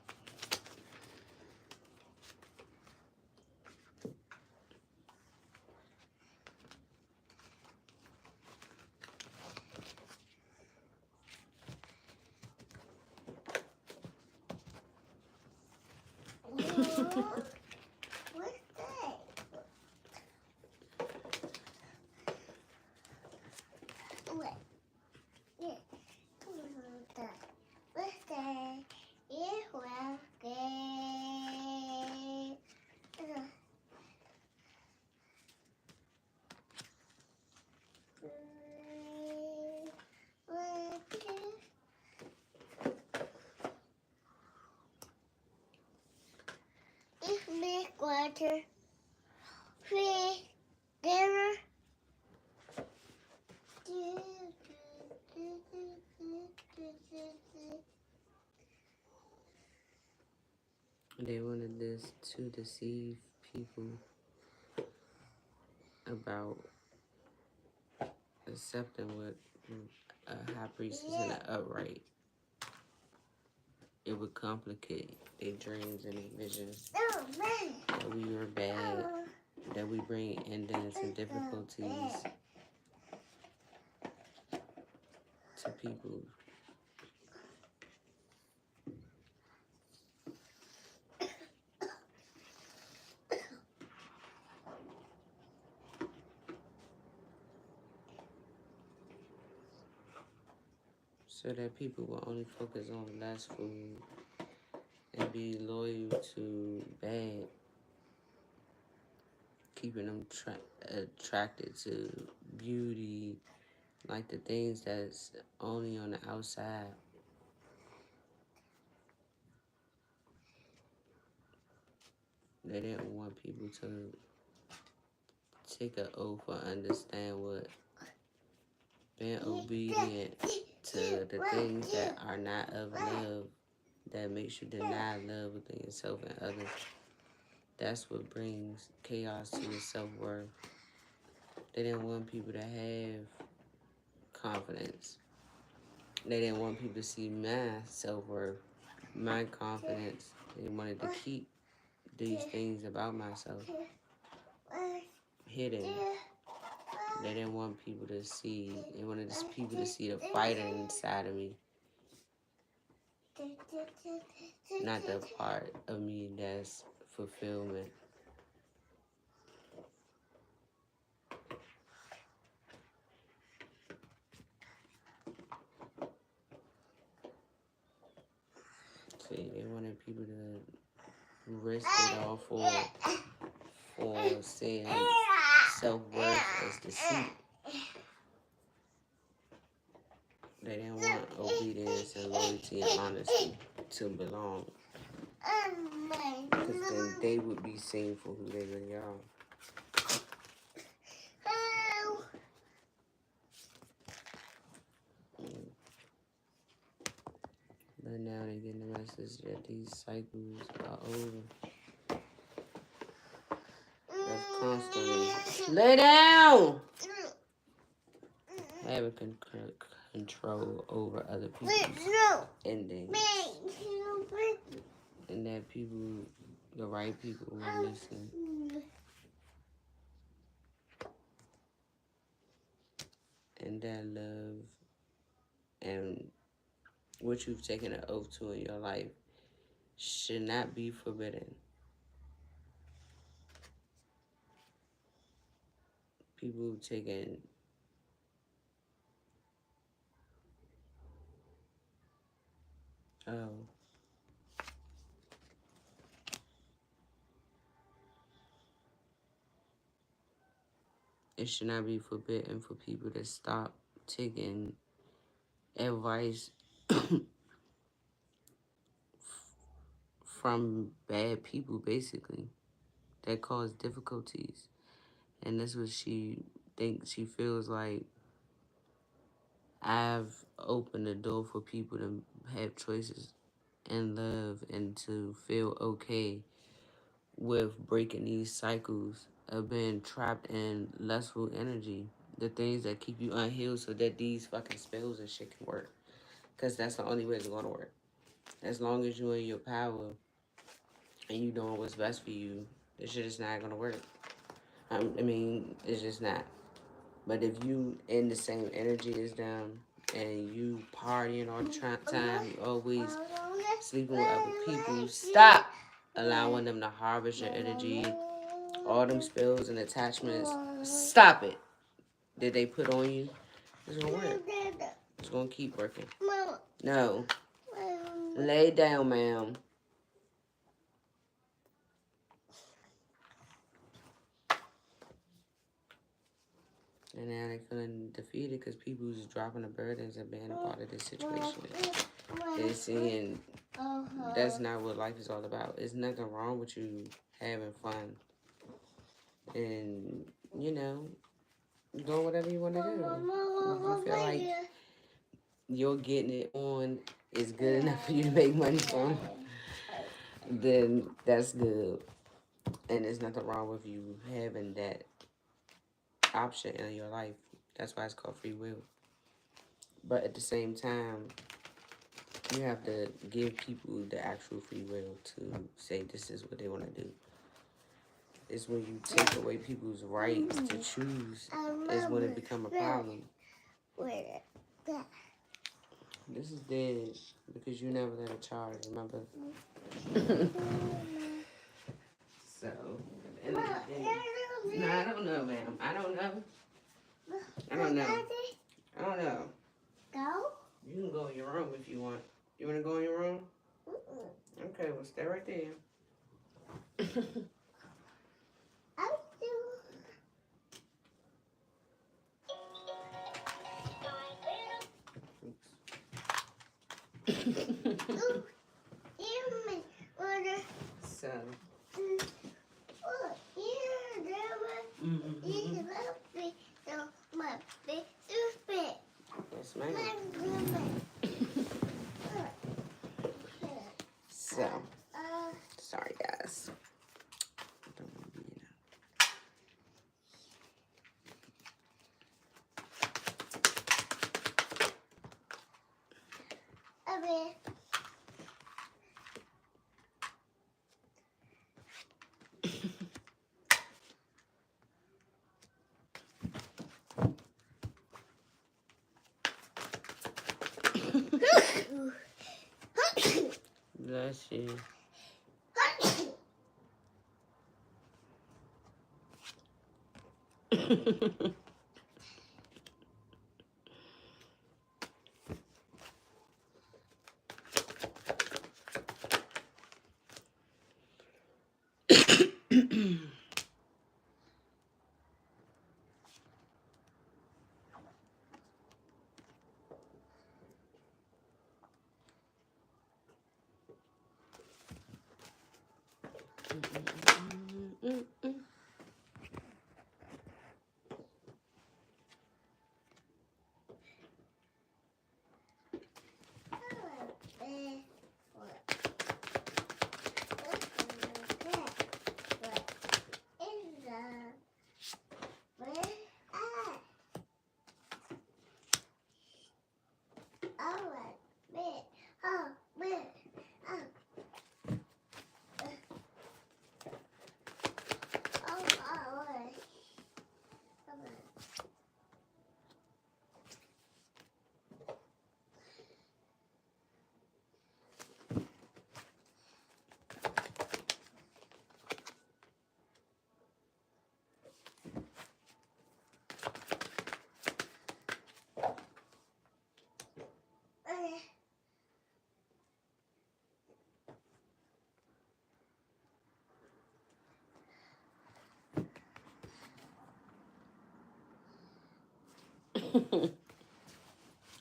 What's that? What? Yeah. What's that? Yeah, well, good. It's big water. Free dinner. They wanted this to deceive people about accepting what a high priestess and an upright. It would complicate their dreams and their visions. Oh, man. That we were bad. That we bring endings and difficulties to people. So that people will only focus on less food and be loyal to bad, keeping them attracted to beauty, like the things that's only on the outside. They didn't want people to take an oath or understand what being obedient to the things that are not of love, that makes you deny love within yourself and others. That's what brings chaos to your self-worth. They didn't want people to have confidence. They didn't want people to see my self-worth, my confidence. They wanted to keep these things about myself hidden. They didn't want people to see. They wanted people to see the fighter inside of me, not the part of me that's fulfillment. See, they wanted people to risk it all for seeing self-worth as deceit. They didn't want obedience and loyalty and honesty to belong. Because then they would be seen for who they really are. But now they getting the message that these cycles are over. That's constantly lay down, having control over other people's endings, and that people, the right people, will listen. And that love and what you've taken an oath to in your life should not be forbidden. People taking it should not be forbidden for people to stop taking advice from bad people, basically, that cause difficulties. And that's what she thinks. She feels like I've opened the door for people to have choices and love and to feel okay with breaking these cycles of being trapped in lustful energy. The things that keep you unhealed so that these fucking spells and shit can work. Because that's the only way it's going to work. As long as you're in your power and you doing what's best for you, this shit is not going to work. I mean, it's just not. But if you in the same energy as them and you partying all the time, you always sleeping with other people, stop allowing them to harvest your energy, all them spells and attachments. Stop it that they put on you. It's gonna work. It's gonna keep working. No. Lay down, ma'am. And now they're feeling defeated because people who's dropping the burdens of being a part of this situation. They're seeing that's not what life is all about. There's nothing wrong with you having fun. And, you know, doing whatever you want to do. If you feel like you're getting it on is good enough for you to make money from, then that's good. And there's nothing wrong with you having that option in your life. That's why it's called free will. But at the same time, you have to give people the actual free will to say this is what they want to do. It's when you take away people's rights to choose is when it becomes a problem. This is dead because you never let a charge, remember? So, and no, I don't know, ma'am. I don't know. I don't know. I don't know. Go? You can go in your room if you want. You want to go in your room? Okay, well, stay right there. I'll do. So. So, sorry guys. Don't want to be in Bless you.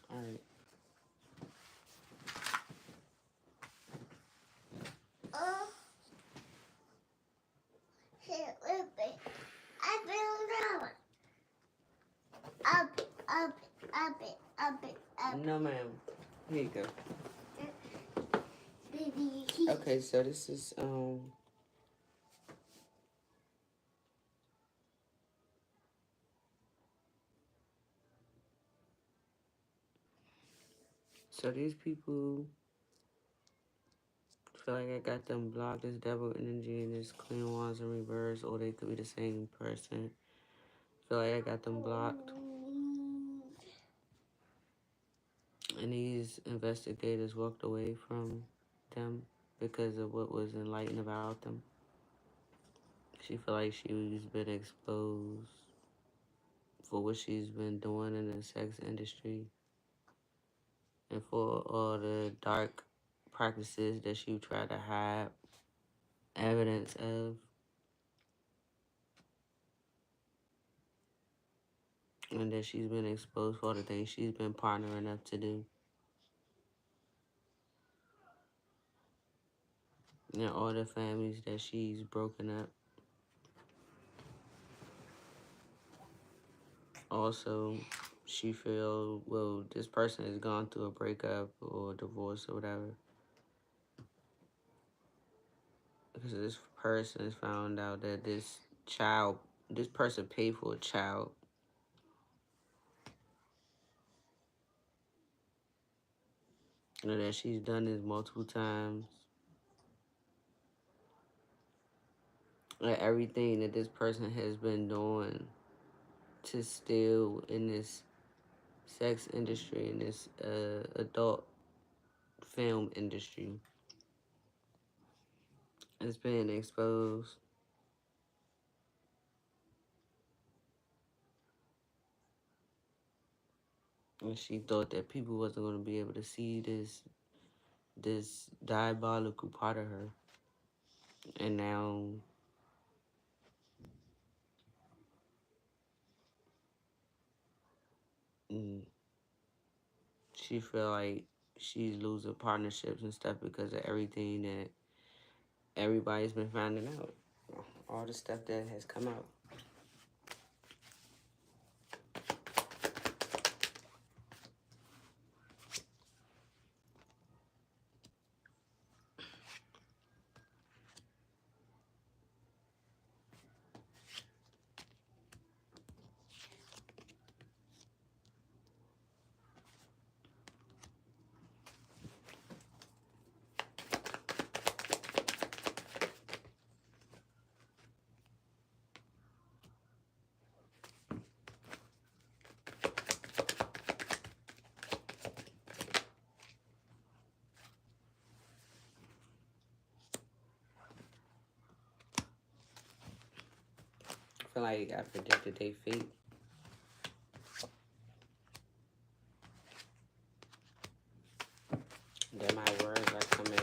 All right. No, ma'am. Here you go. Okay, so this is so these people feel like I got them blocked. This devil energy and this clean wands in reverse, or they could be the same person. Feel like I got them blocked. And these investigators walked away from them because of what was enlightened about them. She feel like she's been exposed for what she's been doing in the sex industry and for all the dark practices that she tried to hide evidence of, and that she's been exposed for all the things she's been partnering up to do, and all the families that she's broken up. Also, she feel, well, this person has gone through a breakup or a divorce or whatever, because this person has found out that this person paid for a child, and that she's done this multiple times. And everything that this person has been doing to steal in this sex industry, in this adult film industry, is being exposed. And she thought that people wasn't going to be able to see this diabolical part of her. And now she feel like she's losing partnerships and stuff because of everything that everybody's been finding out. All the stuff that has come out. feel like I predicted their fate. That my words are coming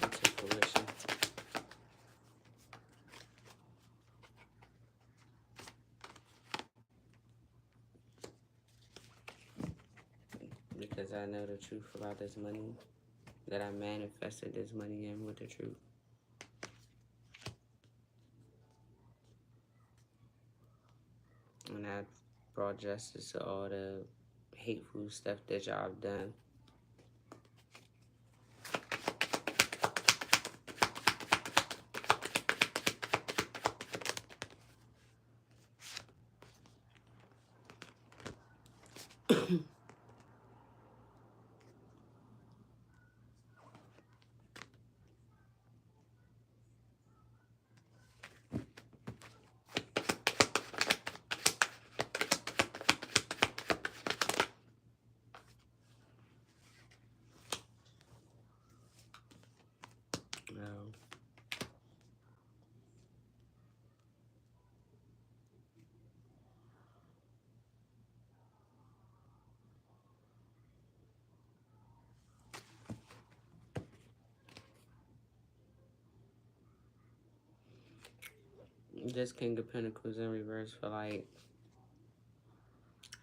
into fruition. Because I know the truth about this money. That I manifested this money in with the truth. And I brought justice to all the hateful stuff that y'all have done. This King of Pentacles in reverse for like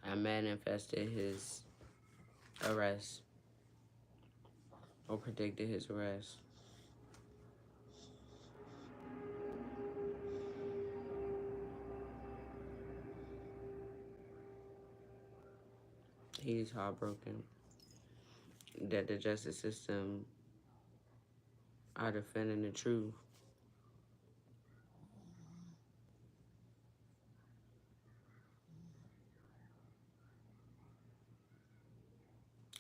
I manifested his arrest or predicted his arrest. He's heartbroken that the justice system are defending the truth.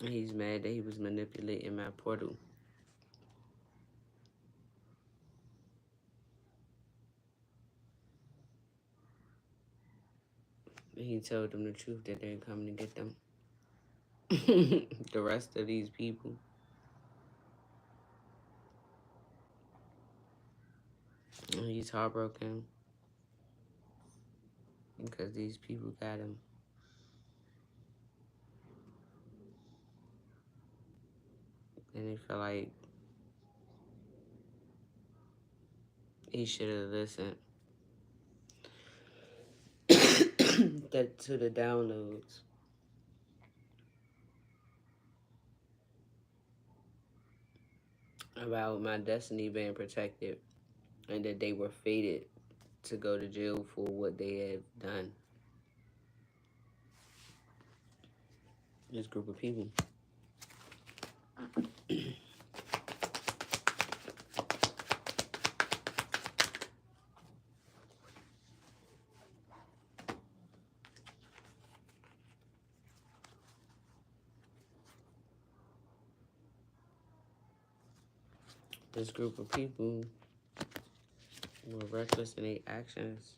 And he's mad that he was manipulating my portal. And he told them the truth that they're coming to get them. The rest of these people. And he's heartbroken because these people got him. And he felt like he should have listened to the downloads. About my destiny being protected and that they were fated to go to jail for what they have done. This group of people. This group of people were reckless in their actions.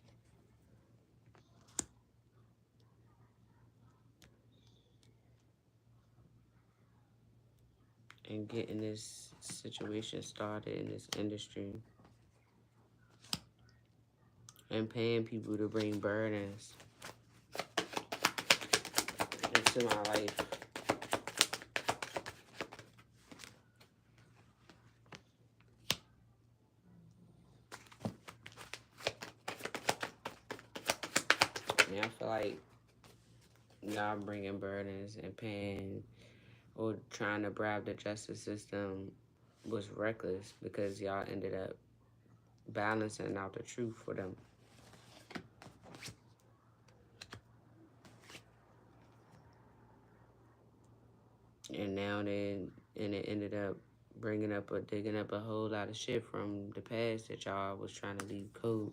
And getting this situation started in this industry. And paying people to bring burdens into my life. I feel like y'all bringing burdens and paying or trying to bribe the justice system was reckless because y'all ended up balancing out the truth for them. And now it ended up digging up a whole lot of shit from the past that y'all was trying to leave cold.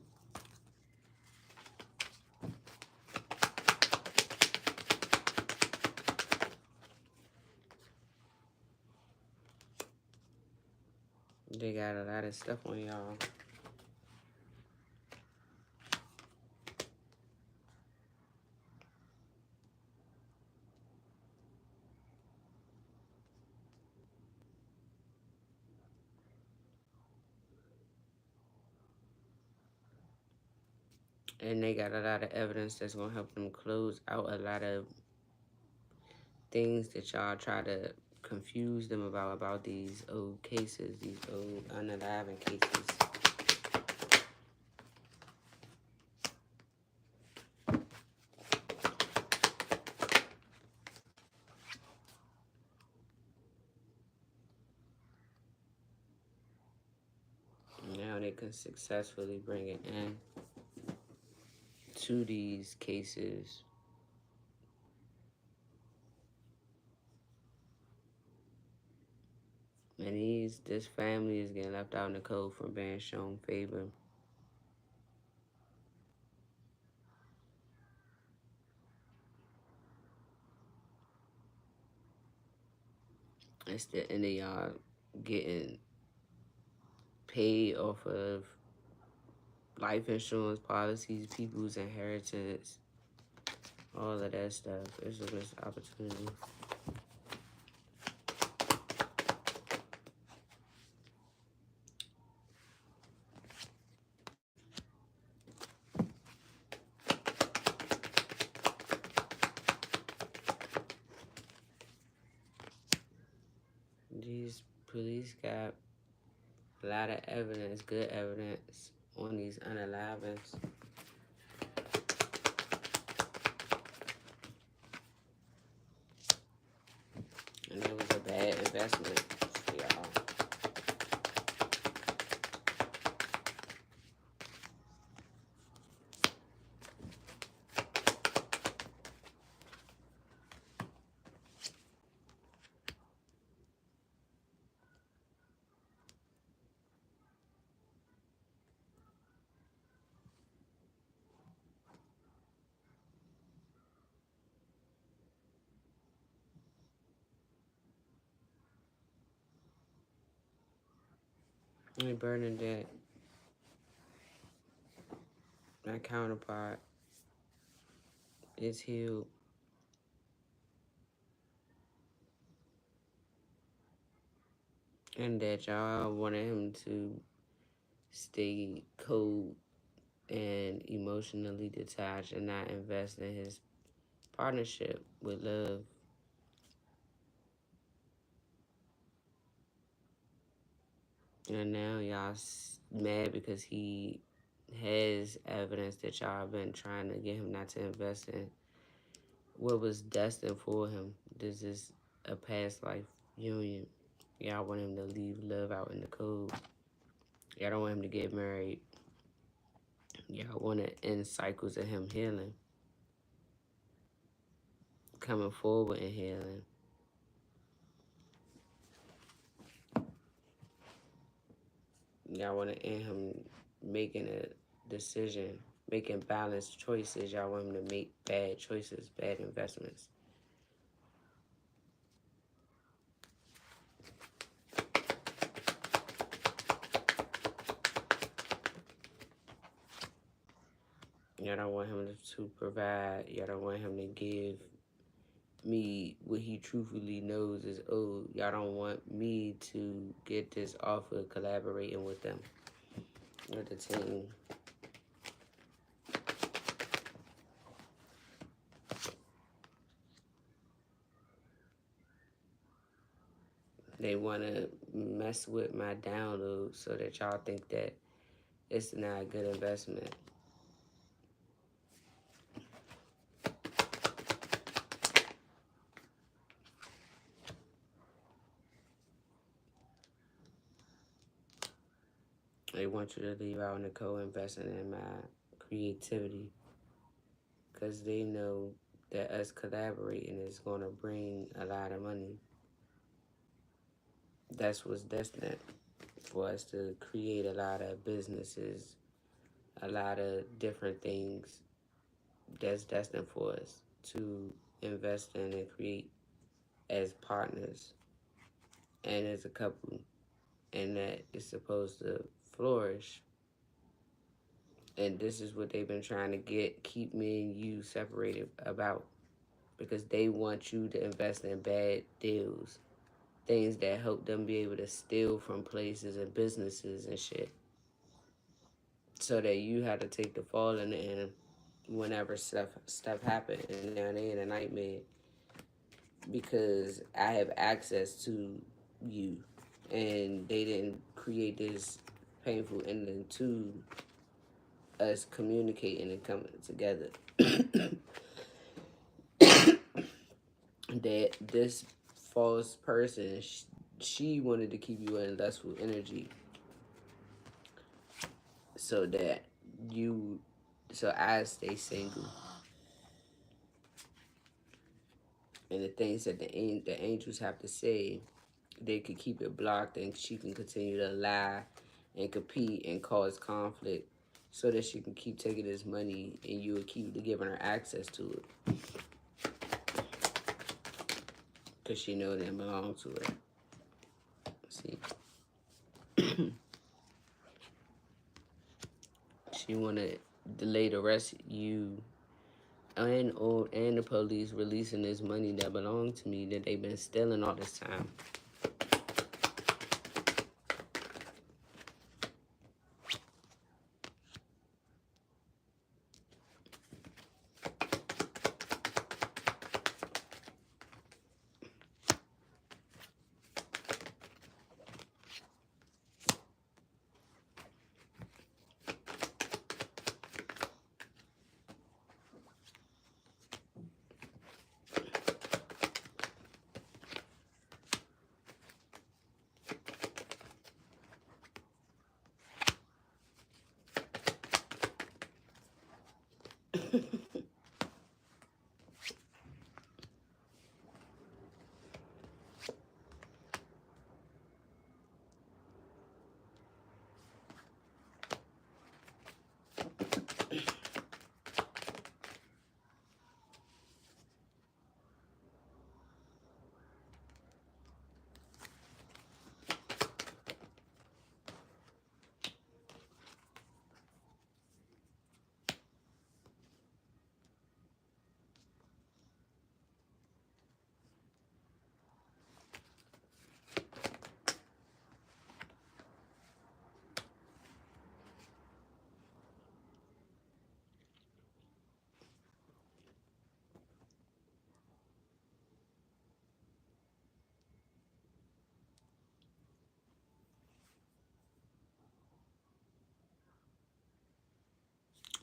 They got a lot of stuff on y'all. And they got a lot of evidence that's going to help them close out a lot of things that y'all try to confuse them about these old cases, these old unaliving cases. Now they can successfully bring it in to these cases. And this family is getting left out in the cold for being shown favor. It's the end of y'all getting paid off of life insurance policies, people's inheritance, all of that stuff. It's a missed opportunity. These police got a lot of evidence, good evidence, on these unalivings. And it was a bad investment for y'all. And Bernadette, my counterpart, is healed. And that y'all wanted him to stay cold and emotionally detached and not invest in his partnership with love. And now y'all mad because he has evidence that y'all been trying to get him not to invest in what was destined for him. This is a past life union. Y'all want him to leave love out in the cold. Y'all don't want him to get married. Y'all want to end cycles of him healing, coming forward and healing. Y'all want to end him making a decision, making balanced choices. Y'all want him to make bad choices, bad investments. Y'all don't want him to provide. Y'all don't want him to give me what he truthfully knows is owed. Y'all don't want me to get this offer collaborating with them, with the team. They want to mess with my download so that y'all think that it's not a good investment. They want you to leave out in the co-investing in my creativity because they know that us collaborating is going to bring a lot of money. That's what's destined for us to create a lot of businesses, a lot of different things that's destined for us to invest in and create as partners and as a couple, and that is supposed to flourish. And this is what they've been trying to keep me and you separated about, because they want you to invest in bad deals, things that help them be able to steal from places and businesses and shit. so that you had to take the fall in the end whenever stuff happened, and now they in a nightmare because I have access to you, and they didn't create this painful ending to us communicating and coming together. That this false person, she wanted to keep you in lustful energy so that you, so I stay single. And the things that the angels have to say, they could keep it blocked, and she can continue to lie and compete and cause conflict so that she can keep taking this money and you will keep giving her access to it because she know that belong to her. See, she want to delay the rest of you and the police releasing this money that belonged to me that they've been stealing all this time.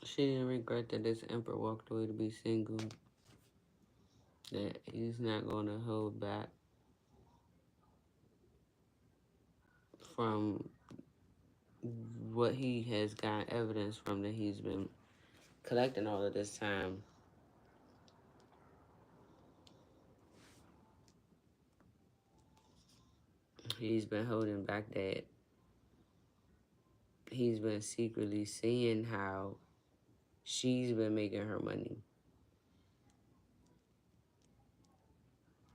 She didn't regret that this emperor walked away to be single, that he's not going to hold back from what he has got evidence from that he's been collecting all of this time. He's been holding back that he's been secretly seeing how she's been making her money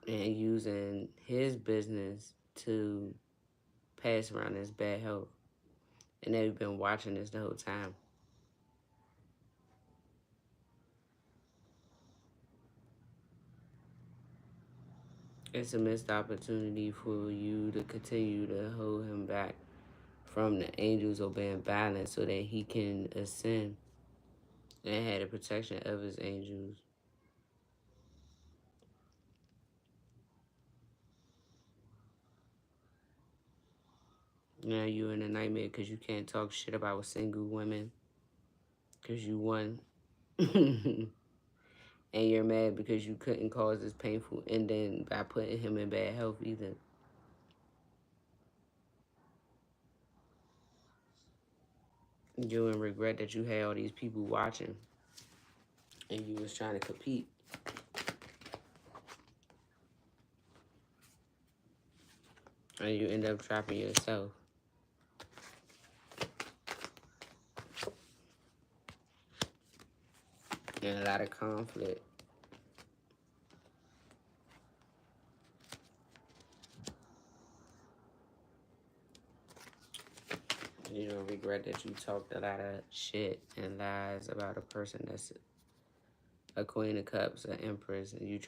and using his business to pass around his bad health. And they've been watching this the whole time. It's a missed opportunity for you to continue to hold him back from the angels obeying balance so that he can ascend and have the protection of his angels. Now you're in a nightmare because you can't talk shit about single women because you won. And you're mad because you couldn't cause this painful ending by putting him in bad health either. You in regret that you had all these people watching and you was trying to compete. And you end up trapping yourself. And a lot of conflict. You don't regret that you talked a lot of shit and lies about a person that's a queen of cups, an empress, and you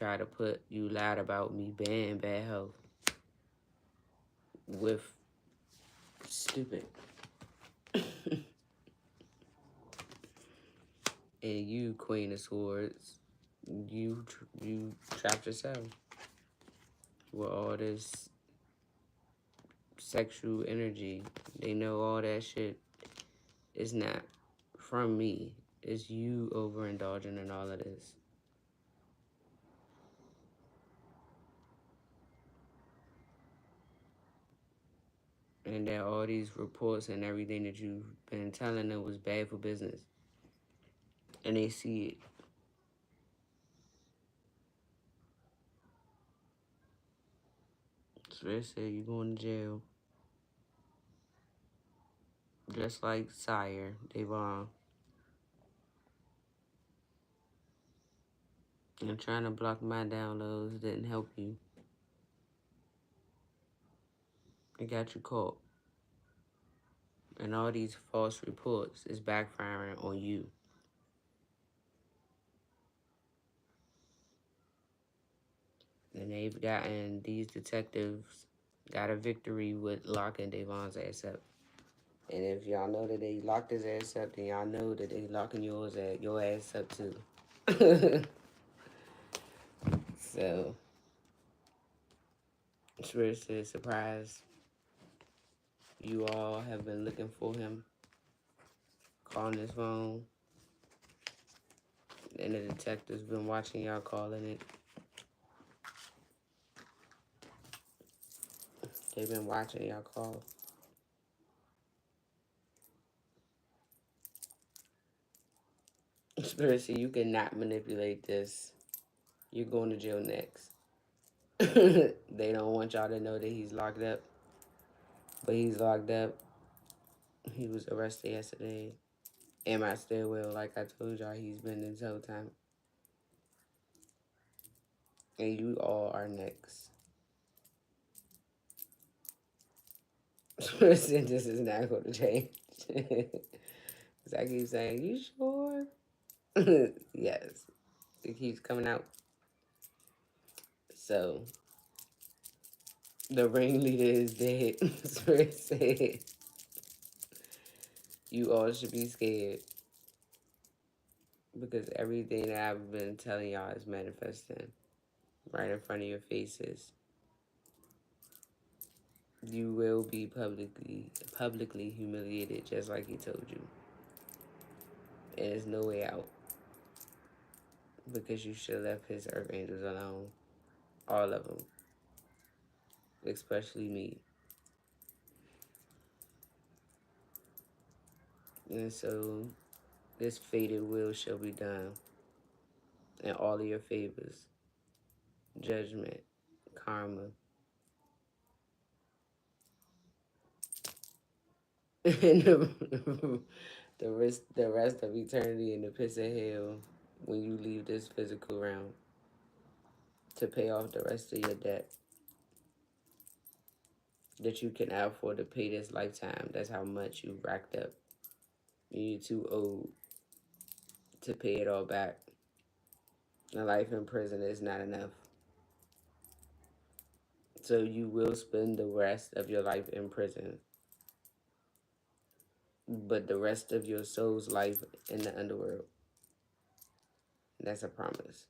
lied about me being in bad health with stupid. And you, Queen of Swords, you trapped yourself with all this sexual energy. They know all that shit is not from me. It's you overindulging in all of this. And that all these reports and everything that you've been telling them was bad for business. And they see it. So they say you going to jail. Just like Sire, Devon. And trying to block my downloads didn't help you. It got you caught. And all these false reports is backfiring on you. And they've gotten, these detectives got a victory with locking Devon's ass up. And if y'all know that they locked his ass up, then y'all know that they locking your ass up too. So, Spirit says, surprise. You all have been looking for him, calling his phone. And the detectives been watching y'all calling it. They've been watching y'all call. Spirit said, you cannot manipulate this. You're going to jail next. They don't want y'all to know that he's locked up. But he's locked up. He was arrested yesterday. In my stairwell, like I told y'all, he's been this whole time. And you all are next. This is not going to change. Because I keep saying, you sure? Yes. It keeps coming out. So, the ringleader is dead. Spirit said, you all should be scared. Because everything that I've been telling y'all is manifesting right in front of your faces. You will be publicly humiliated, just like he told you. And there's no way out. Because you should have left his earth angels alone. All of them. Especially me. And so, this fated will shall be done. In all of your favors. Judgment. Karma. And the rest of eternity in the pits of hell when you leave this physical realm to pay off the rest of your debt that you can afford to pay this lifetime. That's how much you racked up. You're too old to pay it all back. A life in prison is not enough. So you will spend the rest of your life in prison. But the rest of your soul's life in the underworld. That's a promise.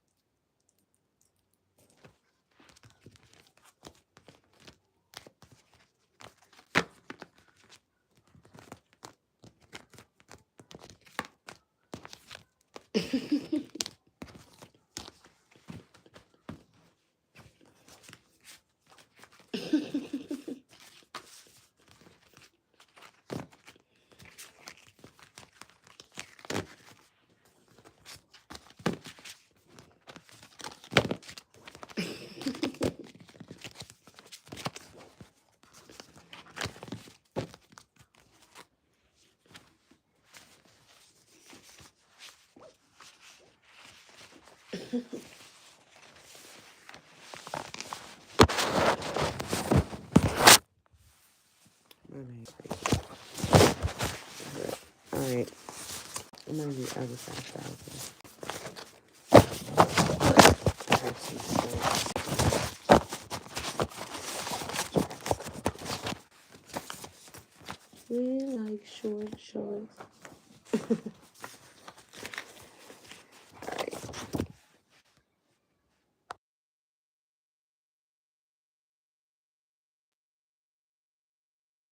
Alright. I'm gonna do other 5,000. We like short shorts.